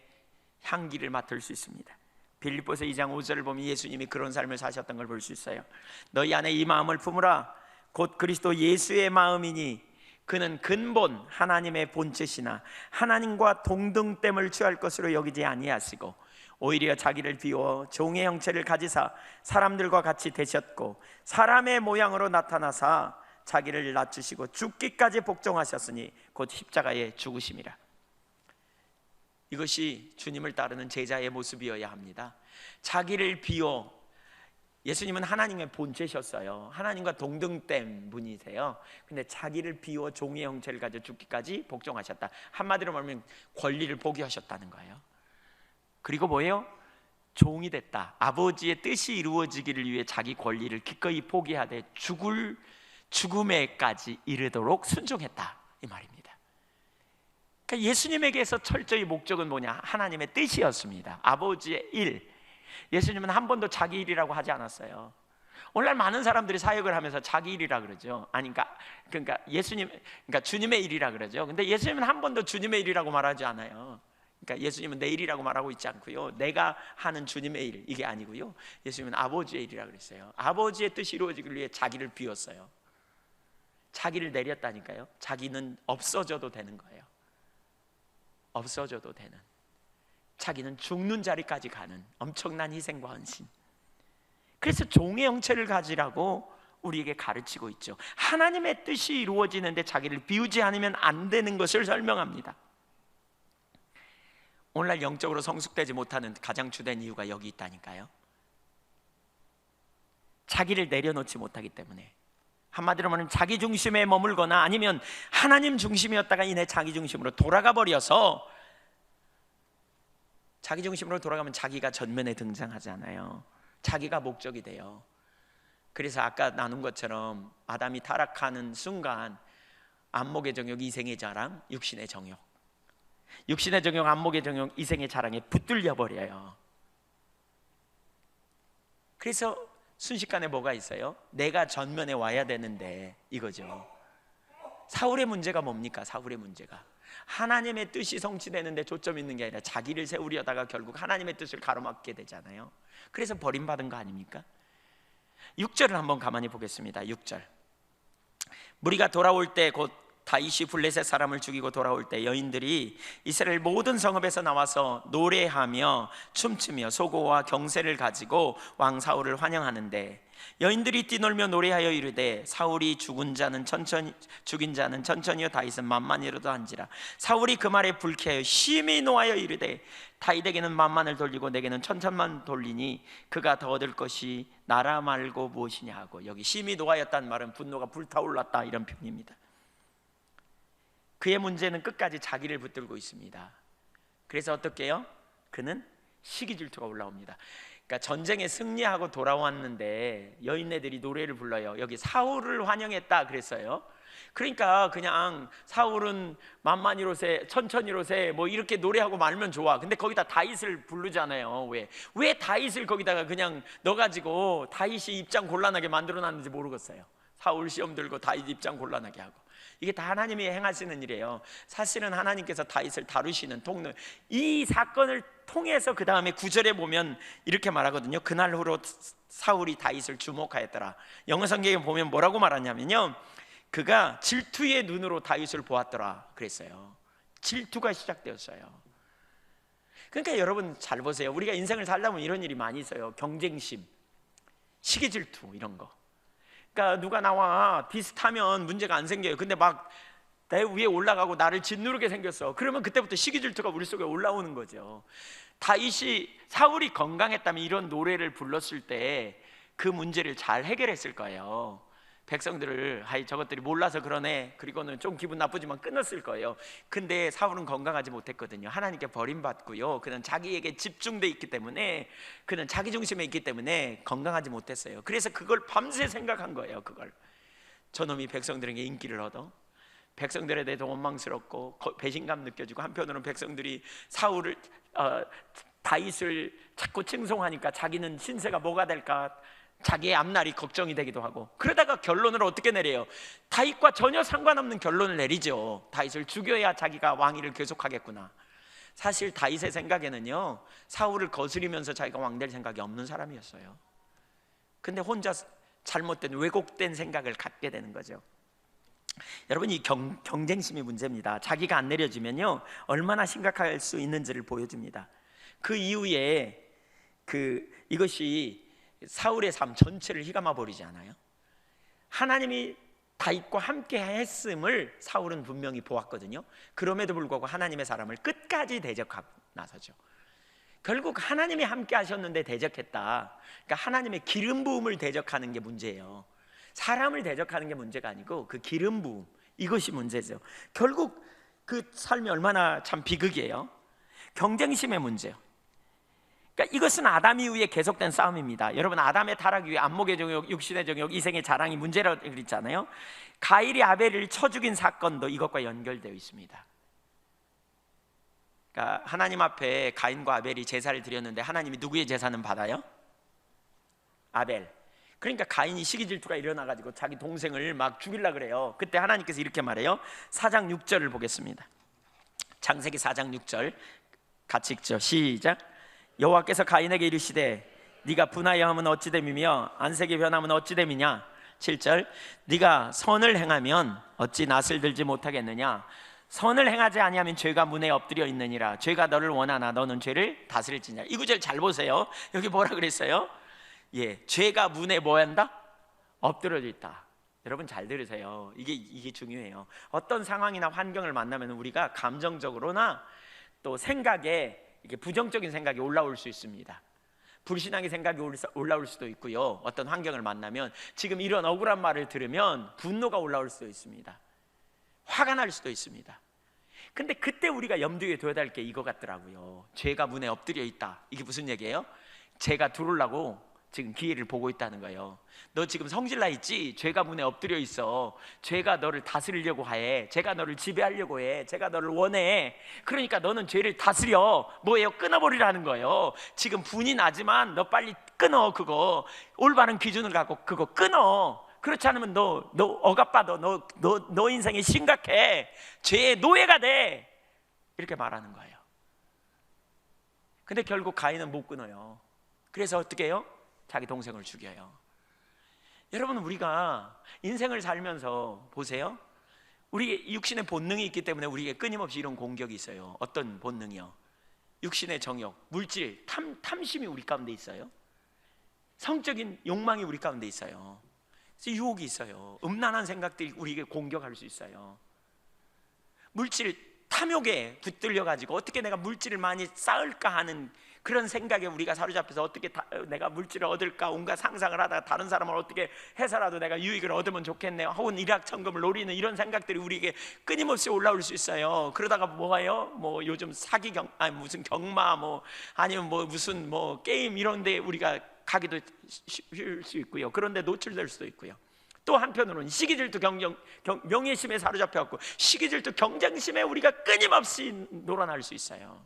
향기를 맡을 수 있습니다. 빌립보서 2장 5절을 보면 예수님이 그런 삶을 사셨던 걸 볼 수 있어요. 너희 안에 이 마음을 품으라. 곧 그리스도 예수의 마음이니 그는 근본 하나님의 본체시나 하나님과 동등됨을 취할 것으로 여기지 아니하시고 오히려 자기를 비워 종의 형체를 가지사 사람들과 같이 되셨고 사람의 모양으로 나타나사 자기를 낮추시고 죽기까지 복종하셨으니 곧 십자가에 죽으심이라. 이것이 주님을 따르는 제자의 모습이어야 합니다. 자기를 비워 예수님은 하나님의 본체셨어요. 하나님과 동등된 분이세요. 근데 자기를 비워 종의 형체를 가져 죽기까지 복종하셨다. 한마디로 말하면 권리를 포기하셨다는 거예요. 그리고 뭐예요? 종이 됐다. 아버지의 뜻이 이루어지기를 위해 자기 권리를 기꺼이 포기하되 죽음에까지 이르도록 순종했다, 이 말입니다. 그러니까 예수님에게서 철저히 목적은 뭐냐? 하나님의 뜻이었습니다. 아버지의 일. 예수님은 한 번도 자기 일이라고 하지 않았어요. 오늘날 많은 사람들이 사역을 하면서 자기 일이라 그러죠. 아니, 그러니까 주님의 일이라 그러죠. 근데 예수님은 한 번도 주님의 일이라고 말하지 않아요. 그러니까 예수님은 내 일이라고 말하고 있지 않고요, 내가 하는 주님의 일, 이게 아니고요, 예수님은 아버지의 일이라 그랬어요. 아버지의 뜻이 이루어지기 위해 자기를 비웠어요. 자기를 내렸다니까요. 자기는 없어져도 되는 거예요. 없어져도 되는, 자기는 죽는 자리까지 가는 엄청난 희생과 헌신. 그래서 종의 형체를 가지라고 우리에게 가르치고 있죠. 하나님의 뜻이 이루어지는데 자기를 비우지 않으면 안 되는 것을 설명합니다. 오늘날 영적으로 성숙되지 못하는 가장 주된 이유가 여기 있다니까요. 자기를 내려놓지 못하기 때문에. 한마디로 말하면 자기 중심에 머물거나 아니면 하나님 중심이었다가 이내 자기 중심으로 돌아가 버려서, 자기 중심으로 돌아가면 자기가 전면에 등장하잖아요. 자기가 목적이 돼요. 그래서 아까 나눈 것처럼 아담이 타락하는 순간 안목의 정욕, 이생의 자랑, 육신의 정욕, 육신의 정욕, 안목의 정욕, 이생의 자랑에 붙들려 버려요. 그래서 순식간에 뭐가 있어요? 내가 전면에 와야 되는데, 이거죠. 사울의 문제가 뭡니까? 사울의 문제가 하나님의 뜻이 성취되는데 초점 있는 게 아니라 자기를 세우려다가 결국 하나님의 뜻을 가로막게 되잖아요. 그래서 버림받은 거 아닙니까? 6절을 한번 가만히 보겠습니다. 6절. 무리가 돌아올 때, 곧 다윗이 블레셋 사람을 죽이고 돌아올 때 여인들이 이스라엘 모든 성읍에서 나와서 노래하며 춤추며 소고와 경세를 가지고 왕 사울을 환영하는데, 여인들이 뛰놀며 노래하여 이르되 사울이 죽인 자는 천천히요 다윗은 만만히로도 한지라. 사울이 그 말에 불쾌하여 심히 노하여 이르되 다윗에게는 만만을 돌리고 내게는 천천만 돌리니 그가 더 얻을 것이 나라 말고 무엇이냐 하고, 여기 심히 노하였다는 말은 분노가 불타올랐다, 이런 표현입니다. 그의 문제는 끝까지 자기를 붙들고 있습니다. 그래서 어떻게 해요? 그는 시기 질투가 올라옵니다. 그러니까 전쟁에 승리하고 돌아왔는데 여인네들이 노래를 불러요. 여기 사울을 환영했다 그랬어요. 그러니까 그냥 사울은 만만히로세, 천천히로세 뭐 이렇게 노래하고 말면 좋아. 근데 거기다 다윗을 부르잖아요. 왜 다윗을 거기다가 그냥 넣어가지고 다윗이 입장 곤란하게 만들어놨는지 모르겠어요. 사울 시험 들고 다윗 입장 곤란하게 하고. 이게 다 하나님이 행하시는 일이에요. 사실은 하나님께서 다윗을 다루시는 통로, 이 사건을 통해서 그 다음에 9절에 보면 이렇게 말하거든요. 그날 후로 사울이 다윗을 주목하였더라. 영어 성경에 보면 뭐라고 말하냐면요, 그가 질투의 눈으로 다윗을 보았더라 그랬어요. 질투가 시작되었어요. 그러니까 여러분 잘 보세요. 우리가 인생을 살다 보면 이런 일이 많이 있어요. 경쟁심, 시기 질투, 이런 거. 그러니까 누가 나와 비슷하면 문제가 안 생겨요. 근데 막 내 위에 올라가고 나를 짓누르게 생겼어. 그러면 그때부터 시기 질투가 우리 속에 올라오는 거죠. 사울이 건강했다면 이런 노래를 불렀을 때 그 문제를 잘 해결했을 거예요. 백성들을 저것들이 몰라서 그러네, 그리고는 좀 기분 나쁘지만 끊었을 거예요. 근데 사울은 건강하지 못했거든요. 하나님께 버림받고요, 그는 자기에게 집중돼 있기 때문에, 그는 자기 중심에 있기 때문에 건강하지 못했어요. 그래서 그걸 밤새 생각한 거예요. 그걸 저놈이 백성들에게 인기를 얻어 백성들에 대해서 원망스럽고 배신감 느껴지고, 한편으로는 백성들이 다윗을 자꾸 칭송하니까 자기는 신세가 뭐가 될까, 자기의 앞날이 걱정이 되기도 하고, 그러다가 결론을 어떻게 내려요? 다윗과 전혀 상관없는 결론을 내리죠. 다윗을 죽여야 자기가 왕위를 계속하겠구나. 사실 다윗의 생각에는요, 사울을 거스리면서 자기가 왕 될 생각이 없는 사람이었어요. 근데 혼자 잘못된 왜곡된 생각을 갖게 되는 거죠. 여러분, 이 경쟁심이 문제입니다. 자기가 안 내려지면요 얼마나 심각할 수 있는지를 보여줍니다. 그 이후에 이것이 사울의 삶 전체를 휘감아 버리지 않아요? 하나님이 다윗과 함께 했음을 사울은 분명히 보았거든요. 그럼에도 불구하고 하나님의 사람을 끝까지 대적하고 나서죠. 결국 하나님이 함께 하셨는데 대적했다. 그러니까 하나님의 기름 부음을 대적하는 게 문제예요. 사람을 대적하는 게 문제가 아니고 그 기름 부음, 이것이 문제죠. 결국 그 삶이 얼마나 참 비극이에요. 경쟁심의 문제요. 그러니까 이것은 아담 이후에 계속된 싸움입니다. 여러분, 아담의 타락 이후에 안목의 정욕, 육신의 정욕, 이생의 자랑이 문제라고 그랬잖아요. 가일이 아벨을 쳐 죽인 사건도 이것과 연결되어 있습니다. 그러니까 하나님 앞에 가인과 아벨이 제사를 드렸는데 하나님이 누구의 제사는 받아요? 아벨. 그러니까 가인이 시기 질투가 일어나가지고 자기 동생을 막 죽이려고 그래요. 그때 하나님께서 이렇게 말해요. 4장 6절을 보겠습니다. 창세기 4장 6절 같이 읽죠. 시작. 여호와께서 가인에게 이르시되 네가 분하여 함은 어찌 됨이며 안색이 변함은 어찌 됨이냐. 7절. 네가 선을 행하면 어찌 낫을 들지 못하겠느냐. 선을 행하지 아니하면 죄가 문에 엎드려 있느니라. 죄가 너를 원하나 너는 죄를 다스릴지냐. 이 구절 잘 보세요. 여기 뭐라 그랬어요? 죄가 문에 뭐 한다? 엎드려져 있다. 여러분 잘 들으세요. 이게 중요해요. 어떤 상황이나 환경을 만나면 우리가 감정적으로나 또 생각에 이게 부정적인 생각이 올라올 수 있습니다. 불신앙의 생각이 올라올 수도 있고요. 어떤 환경을 만나면 지금 이런 억울한 말을 들으면 분노가 올라올 수도 있습니다. 화가 날 수도 있습니다. 근데 그때 우리가 염두에 둬야 될 게 이거 같더라고요. 죄가 문에 엎드려 있다. 이게 무슨 얘기예요? 죄가 들어오려고 지금 기회를 보고 있다는 거예요. 너 지금 성질나 있지? 죄가 문에 엎드려 있어. 죄가 너를 다스리려고 해. 죄가 너를 지배하려고 해. 죄가 너를 원해. 그러니까 너는 죄를 다스려. 뭐예요? 끊어버리라는 거예요. 지금 분이 나지만 너 빨리 끊어. 그거 올바른 기준을 갖고 그거 끊어. 그렇지 않으면 너 억압받아. 너 인생이 심각해. 죄의 노예가 돼. 이렇게 말하는 거예요. 근데 결국 가인은 못 끊어요. 그래서 어떻게 해요? 자기 동생을 죽여요. 여러분, 우리가 인생을 살면서 보세요. 우리 육신의 본능이 있기 때문에 우리에게 끊임없이 이런 공격이 있어요. 어떤 본능이요? 육신의 정욕, 물질, 탐심이 우리 가운데 있어요. 성적인 욕망이 우리 가운데 있어요. 유혹이 있어요. 음란한 생각들이 우리에게 공격할 수 있어요. 물질 탐욕에 붙들려 가지고 어떻게 내가 물질을 많이 쌓을까 하는 그런 생각에 우리가 사로잡혀서 어떻게 내가 물질을 얻을까 온갖 상상을 하다가 다른 사람을 어떻게 해서라도 내가 유익을 얻으면 좋겠네, 혹은 일확천금을 노리는 이런 생각들이 우리에게 끊임없이 올라올 수 있어요. 그러다가 뭐예요? 뭐 요즘 사기 무슨 경마 아니면 무슨 게임 이런데 우리가 가기도 쉬울 수 있고요. 그런데 노출될 수도 있고요. 또 한편으로는 시기질투, 명예심에 사로잡혀갖고 시기질투, 경쟁심에 우리가 끊임없이 놀아날 수 있어요.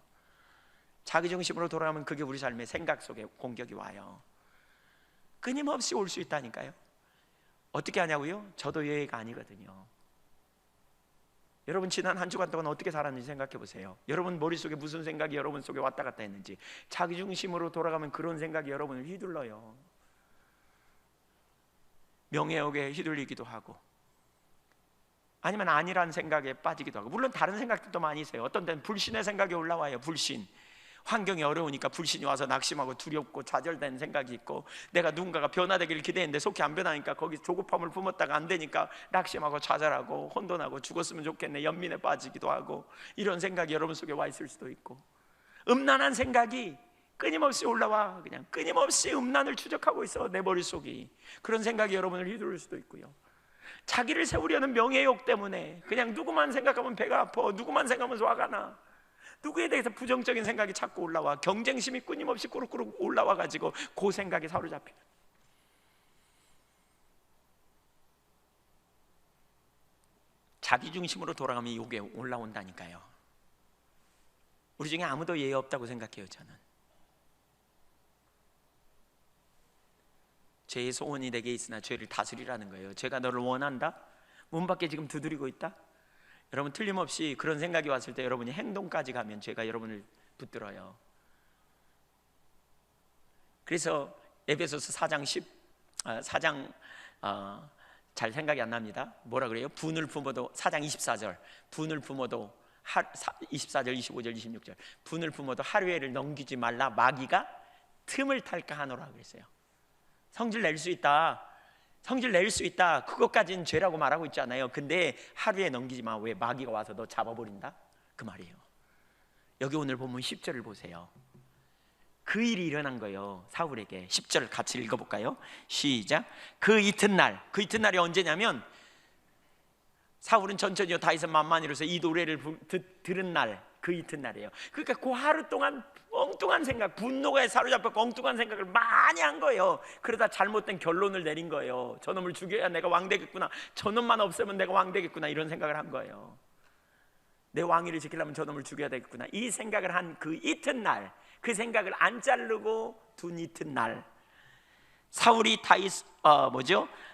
자기중심으로 돌아가면 그게 우리 삶의 생각 속에 공격이 와요. 끊임없이 올 수 있다니까요. 어떻게 하냐고요? 저도 예외가 아니거든요. 여러분 지난 한 주간 동안 어떻게 살았는지 생각해 보세요. 여러분 머릿속에 무슨 생각이 여러분 속에 왔다 갔다 했는지. 자기중심으로 돌아가면 그런 생각이 여러분을 휘둘러요. 명예욕에 휘둘리기도 하고 아니면 아니란 생각에 빠지기도 하고, 물론 다른 생각들도 많이 있어요. 어떤 때는 불신의 생각이 올라와요. 불신. 환경이 어려우니까 불신이 와서 낙심하고 두렵고 좌절된 생각이 있고, 내가 누군가가 변화되기를 기대했는데 속히 안 변하니까 거기 조급함을 품었다가 안 되니까 낙심하고 좌절하고 혼돈하고 죽었으면 좋겠네, 연민에 빠지기도 하고, 이런 생각이 여러분 속에 와 있을 수도 있고, 음란한 생각이 끊임없이 올라와. 그냥 끊임없이 음란을 추적하고 있어, 내 머릿속이. 그런 생각이 여러분을 휘두를 수도 있고요. 자기를 세우려는 명예욕 때문에 그냥 누구만 생각하면 배가 아파, 누구만 생각하면 화가 나, 누구에 대해서 부정적인 생각이 자꾸 올라와, 경쟁심이 끊임없이 꾸룩꾸룩 올라와가지고 그 생각에 사로잡혀. 자기중심으로 돌아가면 이게 올라온다니까요. 우리 중에 아무도 예의 없다고 생각해요. 저는 죄의 소원이 내게 있으나 죄를 다스리라는 거예요. 죄가 너를 원한다? 문 밖에 지금 두드리고 있다? 여러분 틀림없이 그런 생각이 왔을 때 여러분이 행동까지 가면 죄가 여러분을 붙들어요. 그래서 에베소서 4장 잘 생각이 안 납니다. 뭐라 그래요? 분을 품어도 4장 24절 분을 품어도 24절 25절 26절 분을 품어도 하루에를 넘기지 말라, 마귀가 틈을 탈까 하노라 그랬어요. 성질 낼 수 있다, 성질 낼 수 있다, 그것까지는 죄라고 말하고 있잖아요. 근데 하루에 넘기지 마. 왜? 마귀가 와서 너 잡아버린다, 그 말이에요. 여기 오늘 보면 10절을 보세요. 그 일이 일어난 거예요, 사울에게. 10절 같이 읽어볼까요? 시작. 그 이튿날이 언제냐면 사울은 천천히 다윗은 만만히 이뤄서 이 노래를 들은 날, 그 이튿날이에요. 그러니까 그 하루 동안 엉뚱한 생각, 분노가 사로잡혔고 엉뚱한 생각을 많이 한 거예요. 그러다 잘못된 결론을 내린 거예요. 저놈을 죽여야 내가 왕 되겠구나, 저놈만 없애면 내가 왕 되겠구나, 이런 생각을 한 거예요. 내 왕위를 지키려면 저놈을 죽여야 되겠구나, 이 생각을 한 그 이튿날, 그 생각을 안 자르고 둔 이튿날, 사울이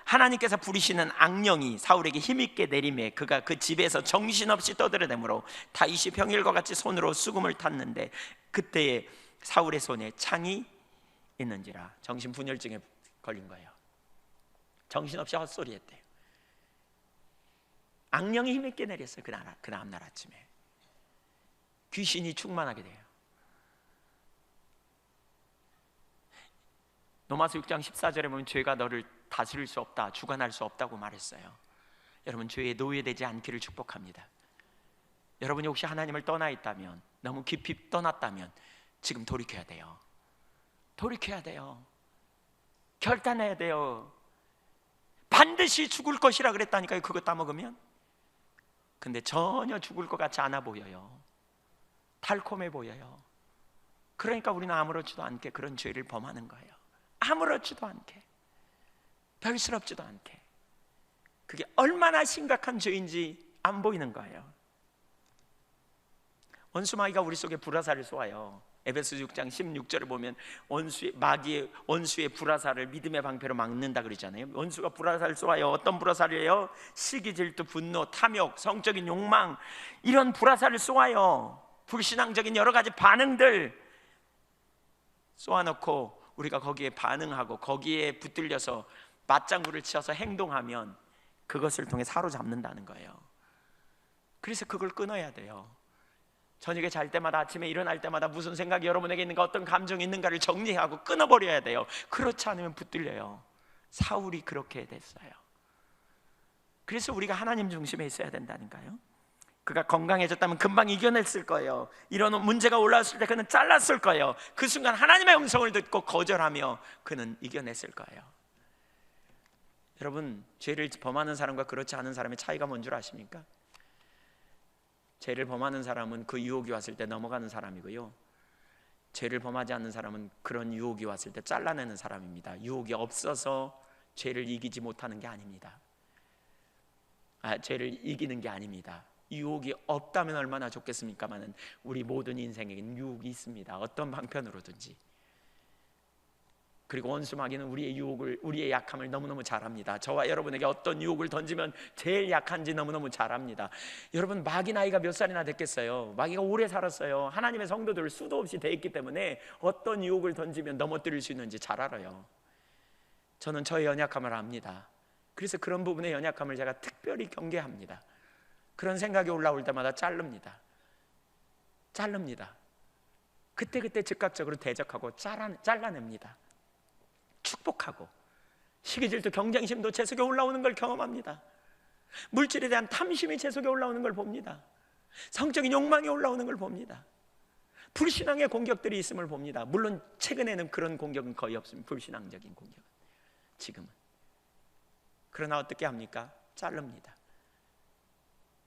하나님께서 부리시는 악령이 사울에게 힘있게 내림에 그가 그 집에서 정신없이 떠들어대므로 다윗이 평일과 같이 손으로 수금을 탔는데 그때에 사울의 손에 창이 있는지라. 정신분열증에 걸린 거예요. 정신없이 헛소리했대요. 악령이 힘있게 내렸어요. 그 다음날 아침에 귀신이 충만하게 돼요. 로마서 6장 14절에 보면 죄가 너를 다스릴 수 없다, 주관할 수 없다고 말했어요. 여러분, 죄에 노예되지 않기를 축복합니다. 여러분이 혹시 하나님을 떠나 있다면, 너무 깊이 떠났다면 지금 돌이켜야 돼요. 돌이켜야 돼요. 결단해야 돼요. 반드시 죽을 것이라 그랬다니까요, 그거 따먹으면. 근데 전혀 죽을 것 같지 않아 보여요. 달콤해 보여요. 그러니까 우리는 아무렇지도 않게 그런 죄를 범하는 거예요. 아무렇지도 않게, 별스럽지도 않게. 그게 얼마나 심각한 죄인지 안 보이는 거예요. 원수마귀가 우리 속에 불화살을 쏘아요. 에베소 6장 16절을 보면 원수의 불화살을 믿음의 방패로 막는다 그러잖아요. 원수가 불화살을 쏘아요. 어떤 불화살이에요? 시기, 질투, 분노, 탐욕, 성적인 욕망, 이런 불화살을 쏘아요. 불신앙적인 여러 가지 반응들 쏘아놓고 우리가 거기에 반응하고 거기에 붙들려서 맞장구를 치어서 행동하면 그것을 통해 사로잡는다는 거예요. 그래서 그걸 끊어야 돼요. 저녁에 잘 때마다, 아침에 일어날 때마다 무슨 생각이 여러분에게 있는가, 어떤 감정이 있는가를 정리하고 끊어버려야 돼요. 그렇지 않으면 붙들려요. 사울이 그렇게 됐어요. 그래서 우리가 하나님 중심에 있어야 된다니까요. 그가 건강해졌다면 금방 이겨냈을 거예요. 이런 문제가 올라왔을 때 그는 잘랐을 거예요. 그 순간 하나님의 음성을 듣고 거절하며 그는 이겨냈을 거예요. 여러분, 죄를 범하는 사람과 그렇지 않은 사람의 차이가 뭔 줄 아십니까? 죄를 범하는 사람은 그 유혹이 왔을 때 넘어가는 사람이고요, 죄를 범하지 않는 사람은 그런 유혹이 왔을 때 잘라내는 사람입니다. 유혹이 없어서 죄를 이기지 못하는 게 아닙니다. 죄를 이기는 게 아닙니다. 유혹이 없다면 얼마나 좋겠습니까마는 우리 모든 인생에는 유혹이 있습니다. 어떤 방편으로든지. 그리고 원수마귀는 우리의 약함을 너무너무 잘 압니다. 저와 여러분에게 어떤 유혹을 던지면 제일 약한지 너무너무 잘 압니다. 여러분, 마귀 나이가 몇 살이나 됐겠어요? 마귀가 오래 살았어요. 하나님의 성도들 수도 없이 돼 있기 때문에 어떤 유혹을 던지면 넘어뜨릴 수 있는지 잘 알아요. 저는 저의 연약함을 압니다. 그래서 그런 부분의 연약함을 제가 특별히 경계합니다. 그런 생각이 올라올 때마다 자릅니다. 그때 즉각적으로 대적하고 잘라냅니다. 축복하고, 시기질투, 경쟁심도 제 속에 올라오는 걸 경험합니다. 물질에 대한 탐심이 제 속에 올라오는 걸 봅니다. 성적인 욕망이 올라오는 걸 봅니다. 불신앙의 공격들이 있음을 봅니다. 물론 최근에는 그런 공격은 거의 없습니다. 불신앙적인 공격은 지금은. 그러나 어떻게 합니까? 자릅니다.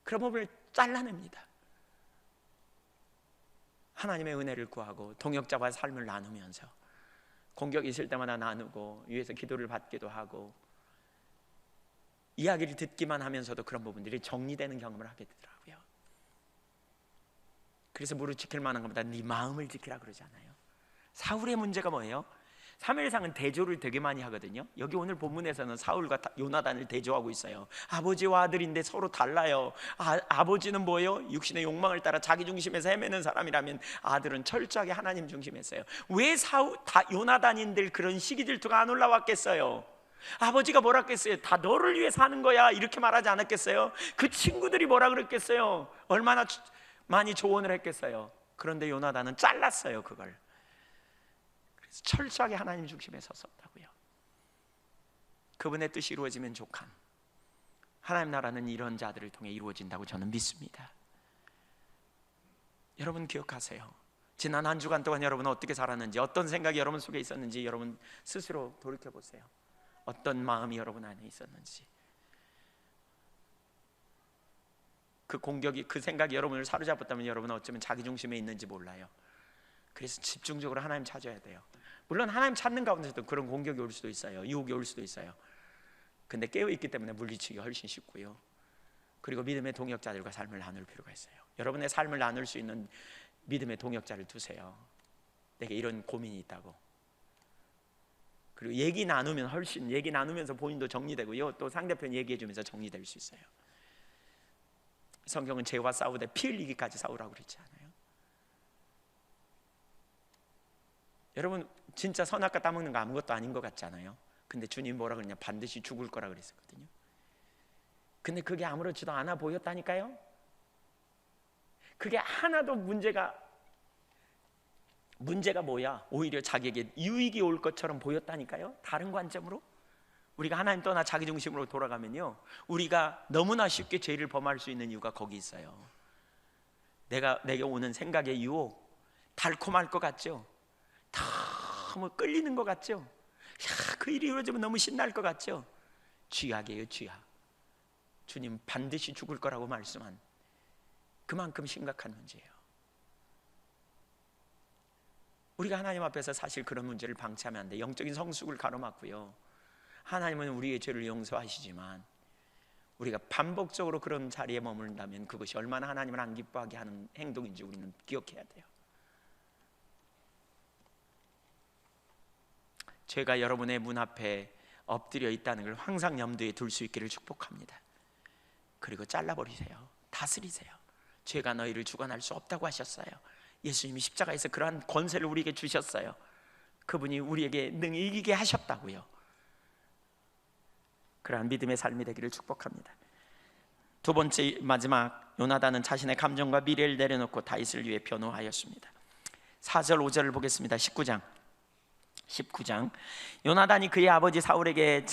그런 부분을 잘라냅니다. 하나님의 은혜를 구하고 동역자와 삶을 나누면서 공격이 있을 때마다 나누고 위에서 기도를 받기도 하고, 이야기를 듣기만 하면서도 그런 부분들이 정리되는 경험을 하게 되더라고요. 그래서 무릇 지킬 만한 것보다 네 마음을 지키라 그러잖아요. 사울의 문제가 뭐예요? 사무엘상은 대조를 되게 많이 하거든요. 여기 오늘 본문에서는 사울과 요나단을 대조하고 있어요. 아버지와 아들인데 서로 달라요. 아버지는 뭐예요? 육신의 욕망을 따라 자기 중심에서 헤매는 사람이라면 아들은 철저하게 하나님 중심에서요. 왜 요나단인들 그런 시기질투가 안 올라왔겠어요? 아버지가 뭐라 했겠어요? 다 너를 위해 사는 거야, 이렇게 말하지 않았겠어요? 그 친구들이 뭐라 그랬겠어요? 얼마나 많이 조언을 했겠어요? 그런데 요나단은 잘랐어요, 그걸. 철저하게 하나님 중심에 섰었다고요. 그분의 뜻이 이루어지면 족한 하나님 나라는 이런 자들을 통해 이루어진다고 저는 믿습니다. 여러분 기억하세요. 지난 한 주간 동안 여러분은 어떻게 살았는지, 어떤 생각이 여러분 속에 있었는지 여러분 스스로 돌이켜 보세요. 어떤 마음이 여러분 안에 있었는지. 그 공격이, 그 생각이 여러분을 사로잡았다면 여러분은 어쩌면 자기중심에 있는지 몰라요. 그래서 집중적으로 하나님 찾아야 돼요. 물론 하나님 찾는 가운데서도 그런 공격이 올 수도 있어요. 유혹이 올 수도 있어요. 근데 깨어있기 때문에 물리치기 훨씬 쉽고요. 그리고 믿음의 동역자들과 삶을 나눌 필요가 있어요. 여러분의 삶을 나눌 수 있는 믿음의 동역자를 두세요. 내게 이런 고민이 있다고. 그리고 얘기 나누면 훨씬, 얘기 나누면서 본인도 정리되고요, 또 상대편 얘기해 주면서 정리될 수 있어요. 성경은 죄와 싸우되 피 흘리기까지 싸우라고 그랬지 않아요? 여러분 진짜 선악과 따먹는 거 아무것도 아닌 것 같잖아요. 근데 주님 뭐라 그러냐? 반드시 죽을 거라 그랬었거든요. 근데 그게 아무렇지도 않아 보였다니까요. 그게 하나도 문제가 뭐야? 오히려 자기에게 유익이 올 것처럼 보였다니까요. 다른 관점으로. 우리가 하나님 떠나 자기 중심으로 돌아가면요, 우리가 너무나 쉽게 죄를 범할 수 있는 이유가 거기 있어요. 내게 오는 생각의 유혹, 달콤할 것 같죠? 너무 끌리는 것 같죠? 야, 그 일이 이루어지면 너무 신날 것 같죠? 쥐약이에요, 쥐약. 주님 반드시 죽을 거라고 말씀한 그만큼 심각한 문제예요. 우리가 하나님 앞에서 사실 그런 문제를 방치하면 안 돼. 영적인 성숙을 가로막고요, 하나님은 우리의 죄를 용서하시지만 우리가 반복적으로 그런 자리에 머문다면 그것이 얼마나 하나님을 안 기뻐하게 하는 행동인지 우리는 기억해야 돼요. 죄가 여러분의 문 앞에 엎드려 있다는 걸 항상 염두에 둘 수 있기를 축복합니다. 그리고 잘라버리세요. 다스리세요. 죄가 너희를 주관할 수 없다고 하셨어요. 예수님이 십자가에서 그러한 권세를 우리에게 주셨어요. 그분이 우리에게 능히 이기게 하셨다고요. 그러한 믿음의 삶이 되기를 축복합니다. 두 번째, 마지막, 요나단은 자신의 감정과 미래를 내려놓고 다윗을 위해 변호하였습니다. 4절 5절을 보겠습니다. 19장. 요나단이 그의 아버지 사울에게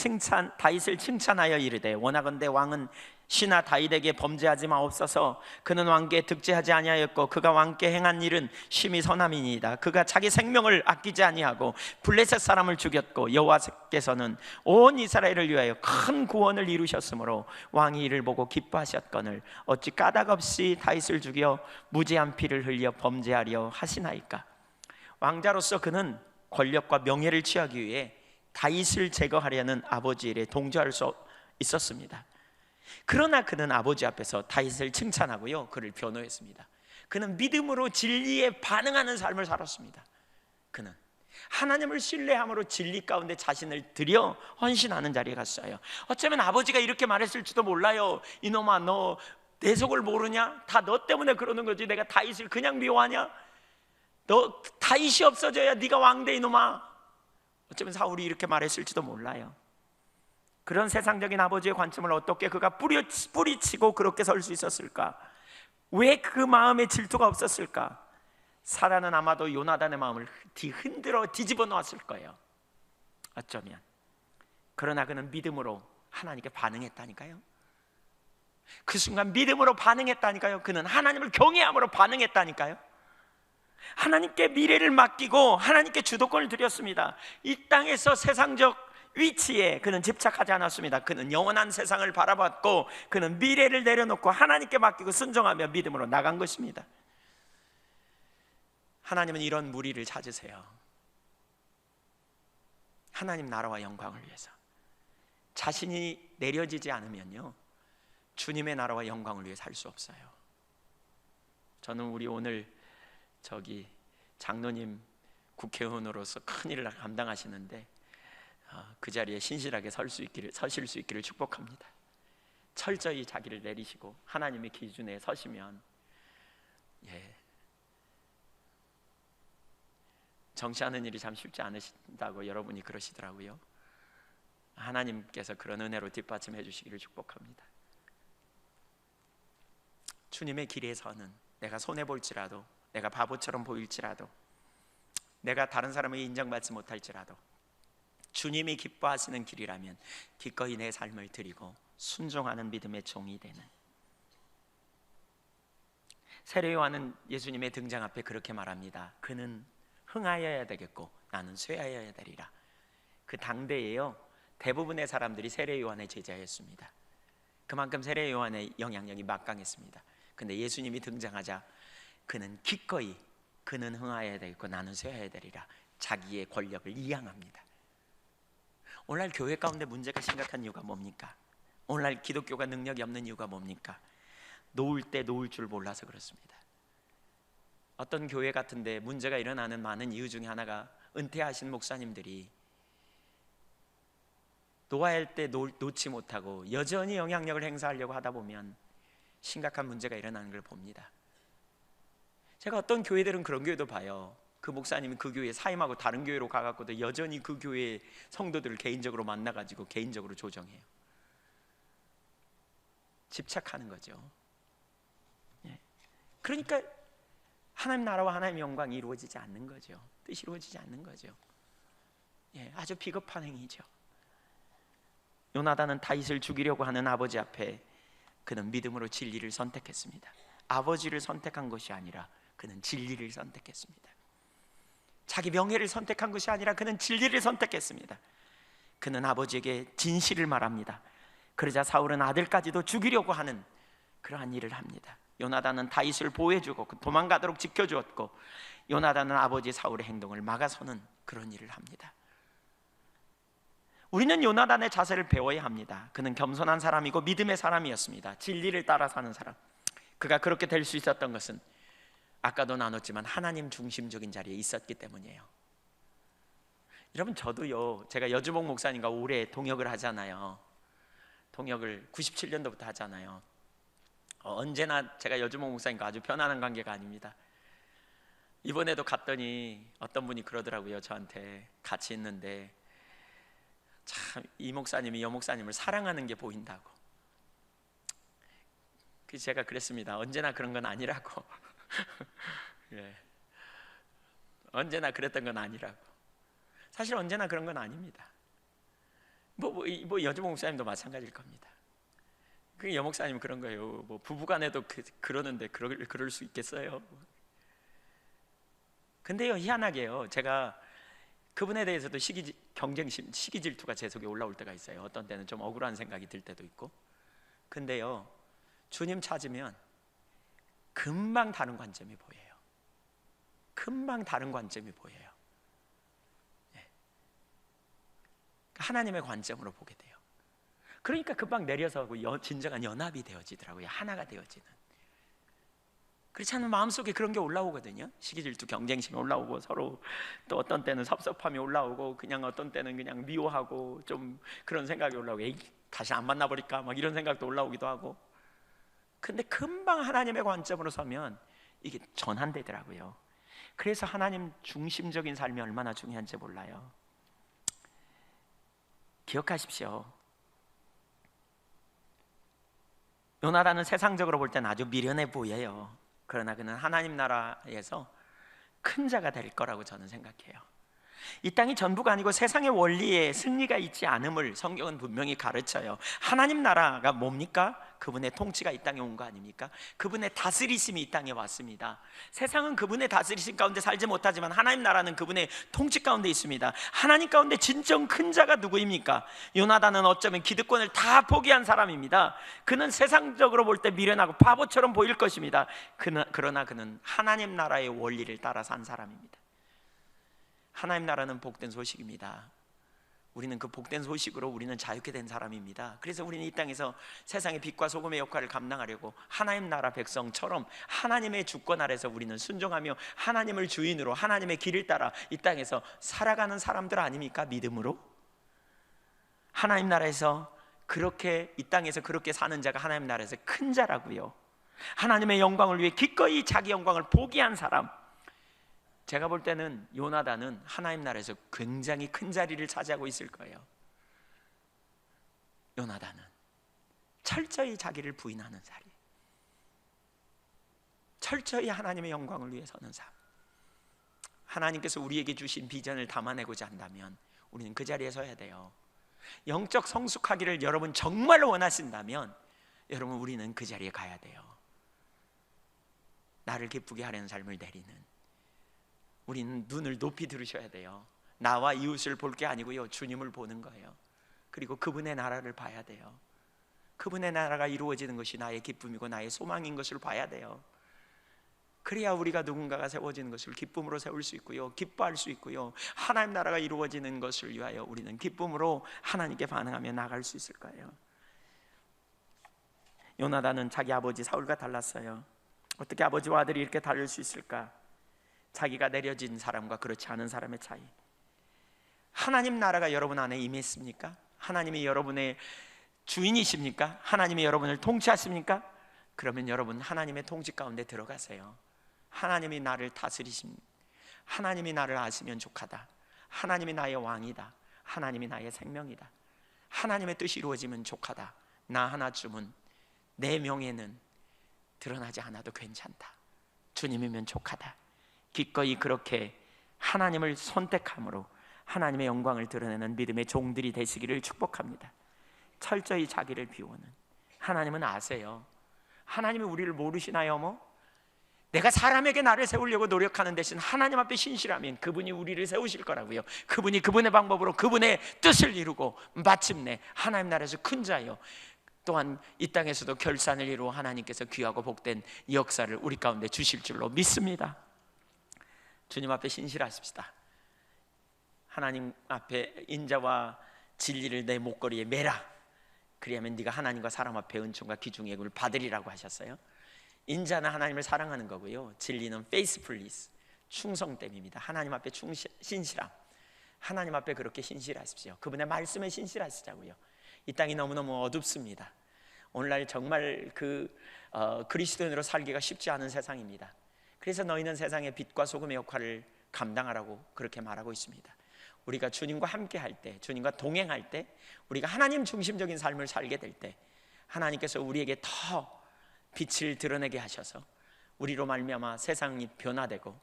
다윗을 칭찬하여 이르되, 원하건대 왕은 시나 다윗에게 범죄하지 마옵소서. 그는 왕께 득죄하지 아니하였고 그가 왕께 행한 일은 심히 선함이니이다. 그가 자기 생명을 아끼지 아니하고 블레셋 사람을 죽였고 여호와께서는 온 이스라엘을 위하여 큰 구원을 이루셨으므로 왕이 이를 보고 기뻐하셨거늘 어찌 까닭없이 다윗을 죽여 무죄한 피를 흘려 범죄하려 하시나이까. 왕자로서 그는 권력과 명예를 취하기 위해 다윗을 제거하려는 아버지의 일에 동조할 수 있었습니다. 그러나 그는 아버지 앞에서 다윗을 칭찬하고요, 그를 변호했습니다. 그는 믿음으로 진리에 반응하는 삶을 살았습니다. 그는 하나님을 신뢰함으로 진리 가운데 자신을 들여 헌신하는 자리에 갔어요. 어쩌면 아버지가 이렇게 말했을지도 몰라요. 이놈아, 너 내 속을 모르냐? 다 너 때문에 그러는 거지. 내가 다윗을 그냥 미워하냐? 너 다윗이 없어져야 네가 왕돼, 이놈아. 어쩌면 사울이 이렇게 말했을지도 몰라요. 그런 세상적인 아버지의 관점을 어떻게 그가 뿌리치고 그렇게 설 수 있었을까? 왜 그 마음에 질투가 없었을까? 사단은 아마도 요나단의 마음을 흔들어 뒤집어 놓았을 거예요, 어쩌면. 그러나 그는 믿음으로 하나님께 반응했다니까요. 그 순간 믿음으로 반응했다니까요. 그는 하나님을 경외함으로 반응했다니까요. 하나님께 미래를 맡기고 하나님께 주도권을 드렸습니다. 이 땅에서 세상적 위치에 그는 집착하지 않았습니다. 그는 영원한 세상을 바라봤고 그는 미래를 내려놓고 하나님께 맡기고 순종하며 믿음으로 나간 것입니다. 하나님은 이런 무리를 찾으세요. 하나님 나라와 영광을 위해서. 자신이 내려지지 않으면요, 주님의 나라와 영광을 위해 살 수 없어요. 저는 우리 오늘 장로님 국회의원으로서 큰 일을 감당하시는데 그 자리에 신실하게 서실 수 있기를 축복합니다. 철저히 자기를 내리시고 하나님의 기준에 서시면, 정치하는 일이 참 쉽지 않으신다고 여러분이 그러시더라고요. 하나님께서 그런 은혜로 뒷받침해 주시기를 축복합니다. 주님의 길에 서는, 내가 손해볼지라도, 내가 바보처럼 보일지라도, 내가 다른 사람에게 인정받지 못할지라도 주님이 기뻐하시는 길이라면 기꺼이 내 삶을 드리고 순종하는 믿음의 종이 되는, 세례 요한은 예수님의 등장 앞에 그렇게 말합니다. 그는 흥하여야 되겠고 나는 쇠하여야 되리라. 그 당대에요, 대부분의 사람들이 세례 요한의 제자였습니다. 그만큼 세례 요한의 영향력이 막강했습니다. 근데 예수님이 등장하자 그는 기꺼이 그는 흥하여야 되겠고 나는 쇠하여야 되리라, 자기의 권력을 이양합니다. 오늘날 교회 가운데 문제가 심각한 이유가 뭡니까? 오늘날 기독교가 능력이 없는 이유가 뭡니까? 놓을 때 놓을 줄 몰라서 그렇습니다. 어떤 교회 같은데 문제가 일어나는 많은 이유 중에 하나가 은퇴하신 목사님들이 놓아야 할 때 놓지 못하고 여전히 영향력을 행사하려고 하다 보면 심각한 문제가 일어나는 걸 봅니다. 제가 어떤 교회들은 그런 교회도 봐요. 그 목사님이 그 교회에 사임하고 다른 교회로 가갖고도 여전히 그 교회의 성도들을 개인적으로 만나가지고 개인적으로 조정해요. 집착하는 거죠. 그러니까 하나님 나라와 하나님 영광이 이루어지지 않는 거죠. 뜻이 이루어지지 않는 거죠. 아주 비겁한 행위죠. 요나단은 다윗을 죽이려고 하는 아버지 앞에 그는 믿음으로 진리를 선택했습니다. 아버지를 선택한 것이 아니라 그는 진리를 선택했습니다. 자기 명예를 선택한 것이 아니라 그는 진리를 선택했습니다. 그는 아버지에게 진실을 말합니다. 그러자 사울은 아들까지도 죽이려고 하는 그러한 일을 합니다. 요나단은 다윗을 보호해주고 도망가도록 지켜주었고, 요나단은 아버지 사울의 행동을 막아서는 그런 일을 합니다. 우리는 요나단의 자세를 배워야 합니다. 그는 겸손한 사람이고 믿음의 사람이었습니다. 진리를 따라 사는 사람. 그가 그렇게 될 수 있었던 것은 아까도 나눴지만 하나님 중심적인 자리에 있었기 때문이에요. 여러분, 저도요, 제가 여주복 목사님과 오래 동역을 하잖아요. 동역을 97년도부터 하잖아요. 언제나 제가 여주복 목사님과 아주 편안한 관계가 아닙니다. 이번에도 갔더니 어떤 분이 그러더라고요. 저한테 같이 있는데 참 이 목사님이 여 목사님을 사랑하는 게 보인다고. 그래서 제가 그랬습니다. 언제나 그런 건 아니라고. 언제나 그랬던 건 아니라고. 사실 언제나 그런 건 아닙니다. 뭐 여주복 목사님도 마찬가지일 겁니다. 그 여 목사님 그런 거예요. 뭐 부부간에도 그러는데 그럴 수 있겠어요? 근데요, 희한하게요, 제가 그분에 대해서도 경쟁심, 시기 질투가 제 속에 올라올 때가 있어요. 어떤 때는 좀 억울한 생각이 들 때도 있고. 근데요, 주님 찾으면 금방 다른 관점이 보여요. 금방 다른 관점이 보여요. 하나님의 관점으로 보게 돼요. 그러니까 금방 내려서고 진정한 연합이 되어지더라고요. 하나가 되어지는. 그렇지 않으면 마음속에 그런 게 올라오거든요. 시기질투, 경쟁심이 올라오고, 서로 또 어떤 때는 섭섭함이 올라오고, 그냥 어떤 때는 그냥 미워하고, 좀 그런 생각이 올라오고, 에이, 다시 안 만나버릴까 막 이런 생각도 올라오기도 하고. 근데 금방 하나님의 관점으로 서면 이게 전환되더라고요. 그래서 하나님 중심적인 삶이 얼마나 중요한지 몰라요. 기억하십시오. 요나단은 세상적으로 볼 때는 아주 미련해 보여요. 그러나 그는 하나님 나라에서 큰 자가 될 거라고 저는 생각해요. 이 땅이 전부가 아니고 세상의 원리에 승리가 있지 않음을 성경은 분명히 가르쳐요. 하나님 나라가 뭡니까? 그분의 통치가 이 땅에 온 거 아닙니까? 그분의 다스리심이 이 땅에 왔습니다. 세상은 그분의 다스리심 가운데 살지 못하지만 하나님 나라는 그분의 통치 가운데 있습니다. 하나님 가운데 진정 큰 자가 누구입니까? 요나단은 어쩌면 기득권을 다 포기한 사람입니다. 그는 세상적으로 볼 때 미련하고 바보처럼 보일 것입니다. 그러나 그는 하나님 나라의 원리를 따라 산 사람입니다. 하나님 나라는 복된 소식입니다. 우리는 그 복된 소식으로 우리는 자유케 된 사람입니다. 그래서 우리는 이 땅에서 세상의 빛과 소금의 역할을 감당하려고 하나님 나라 백성처럼 하나님의 주권 아래서 우리는 순종하며 하나님을 주인으로 하나님의 길을 따라 이 땅에서 살아가는 사람들 아닙니까? 믿음으로. 하나님 나라에서 그렇게, 이 땅에서 그렇게 사는 자가 하나님 나라에서 큰 자라고요. 하나님의 영광을 위해 기꺼이 자기 영광을 포기한 사람. 제가 볼 때는 요나단은 하나님 나라에서 굉장히 큰 자리를 차지하고 있을 거예요. 요나단은 철저히 자기를 부인하는 자리, 철저히 하나님의 영광을 위해 서는 삶. 하나님께서 우리에게 주신 비전을 담아내고자 한다면 우리는 그 자리에 서야 돼요. 영적 성숙하기를 여러분 정말 원하신다면 여러분, 우리는 그 자리에 가야 돼요. 나를 기쁘게 하려는 삶을 내리는, 우리는 눈을 높이 들으셔야 돼요. 나와 이웃을 볼 게 아니고요, 주님을 보는 거예요. 그리고 그분의 나라를 봐야 돼요. 그분의 나라가 이루어지는 것이 나의 기쁨이고 나의 소망인 것을 봐야 돼요. 그래야 우리가 누군가가 세워지는 것을 기쁨으로 세울 수 있고요, 기뻐할 수 있고요, 하나님 나라가 이루어지는 것을 위하여 우리는 기쁨으로 하나님께 반응하며 나갈 수 있을 거예요. 요나단은 자기 아버지 사울과 달랐어요. 어떻게 아버지와 아들이 이렇게 다를 수 있을까? 자기가 내려진 사람과 그렇지 않은 사람의 차이. 하나님 나라가 여러분 안에 임했습니까? 하나님이 여러분의 주인이십니까? 하나님이 여러분을 통치하십니까? 그러면 여러분 하나님의 통치 가운데 들어가세요. 하나님이 나를 다스리십니다. 하나님이 나를 아시면 족하다. 하나님이 나의 왕이다. 하나님이 나의 생명이다. 하나님의 뜻이 이루어지면 족하다. 나 하나쯤은 내 명예는 드러나지 않아도 괜찮다. 주님이면 족하다. 기꺼이 그렇게 하나님을 선택함으로 하나님의 영광을 드러내는 믿음의 종들이 되시기를 축복합니다. 철저히 자기를 비우는, 하나님은 아세요. 하나님이 우리를 모르시나요? 내가 사람에게 나를 세우려고 노력하는 대신 하나님 앞에 신실하면 그분이 우리를 세우실 거라고요. 그분이 그분의 방법으로 그분의 뜻을 이루고 마침내 하나님 나라에서 큰 자요, 또한 이 땅에서도 결산을 이루어 하나님께서 귀하고 복된 역사를 우리 가운데 주실 줄로 믿습니다. 주님 앞에 신실하십시다. 하나님 앞에 인자와 진리를 내 목걸이에 매라. 그리하면 네가 하나님과 사람 앞에 은총과 기중의 예물을 받으리라고 하셨어요. 인자는 하나님을 사랑하는 거고요, 진리는 faithfulness, 충성됨입니다. 하나님 앞에 신실함. 하나님 앞에 그렇게 신실하십시오. 그분의 말씀에 신실하시자고요. 이 땅이 너무너무 어둡습니다. 오늘날 정말 그리스도인으로 살기가 쉽지 않은 세상입니다. 그래서 너희는 세상의 빛과 소금의 역할을 감당하라고 그렇게 말하고 있습니다. 우리가 주님과 함께 할 때, 주님과 동행할 때, 우리가 하나님 중심적인 삶을 살게 될 때 하나님께서 우리에게 더 빛을 드러내게 하셔서 우리로 말미암아 세상이 변화되고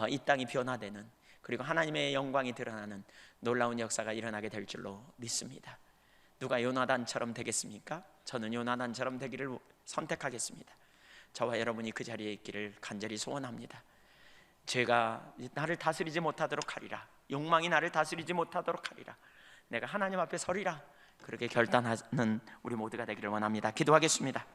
이 땅이 변화되는, 그리고 하나님의 영광이 드러나는 놀라운 역사가 일어나게 될 줄로 믿습니다. 누가 요나단처럼 되겠습니까? 저는 요나단처럼 되기를 선택하겠습니다. 저와 여러분이 그 자리에 있기를 간절히 소원합니다. 죄가 나를 다스리지 못하도록 하리라. 욕망이 나를 다스리지 못하도록 하리라. 내가 하나님 앞에 서리라. 그렇게 결단하는 우리 모두가 되기를 원합니다. 기도하겠습니다.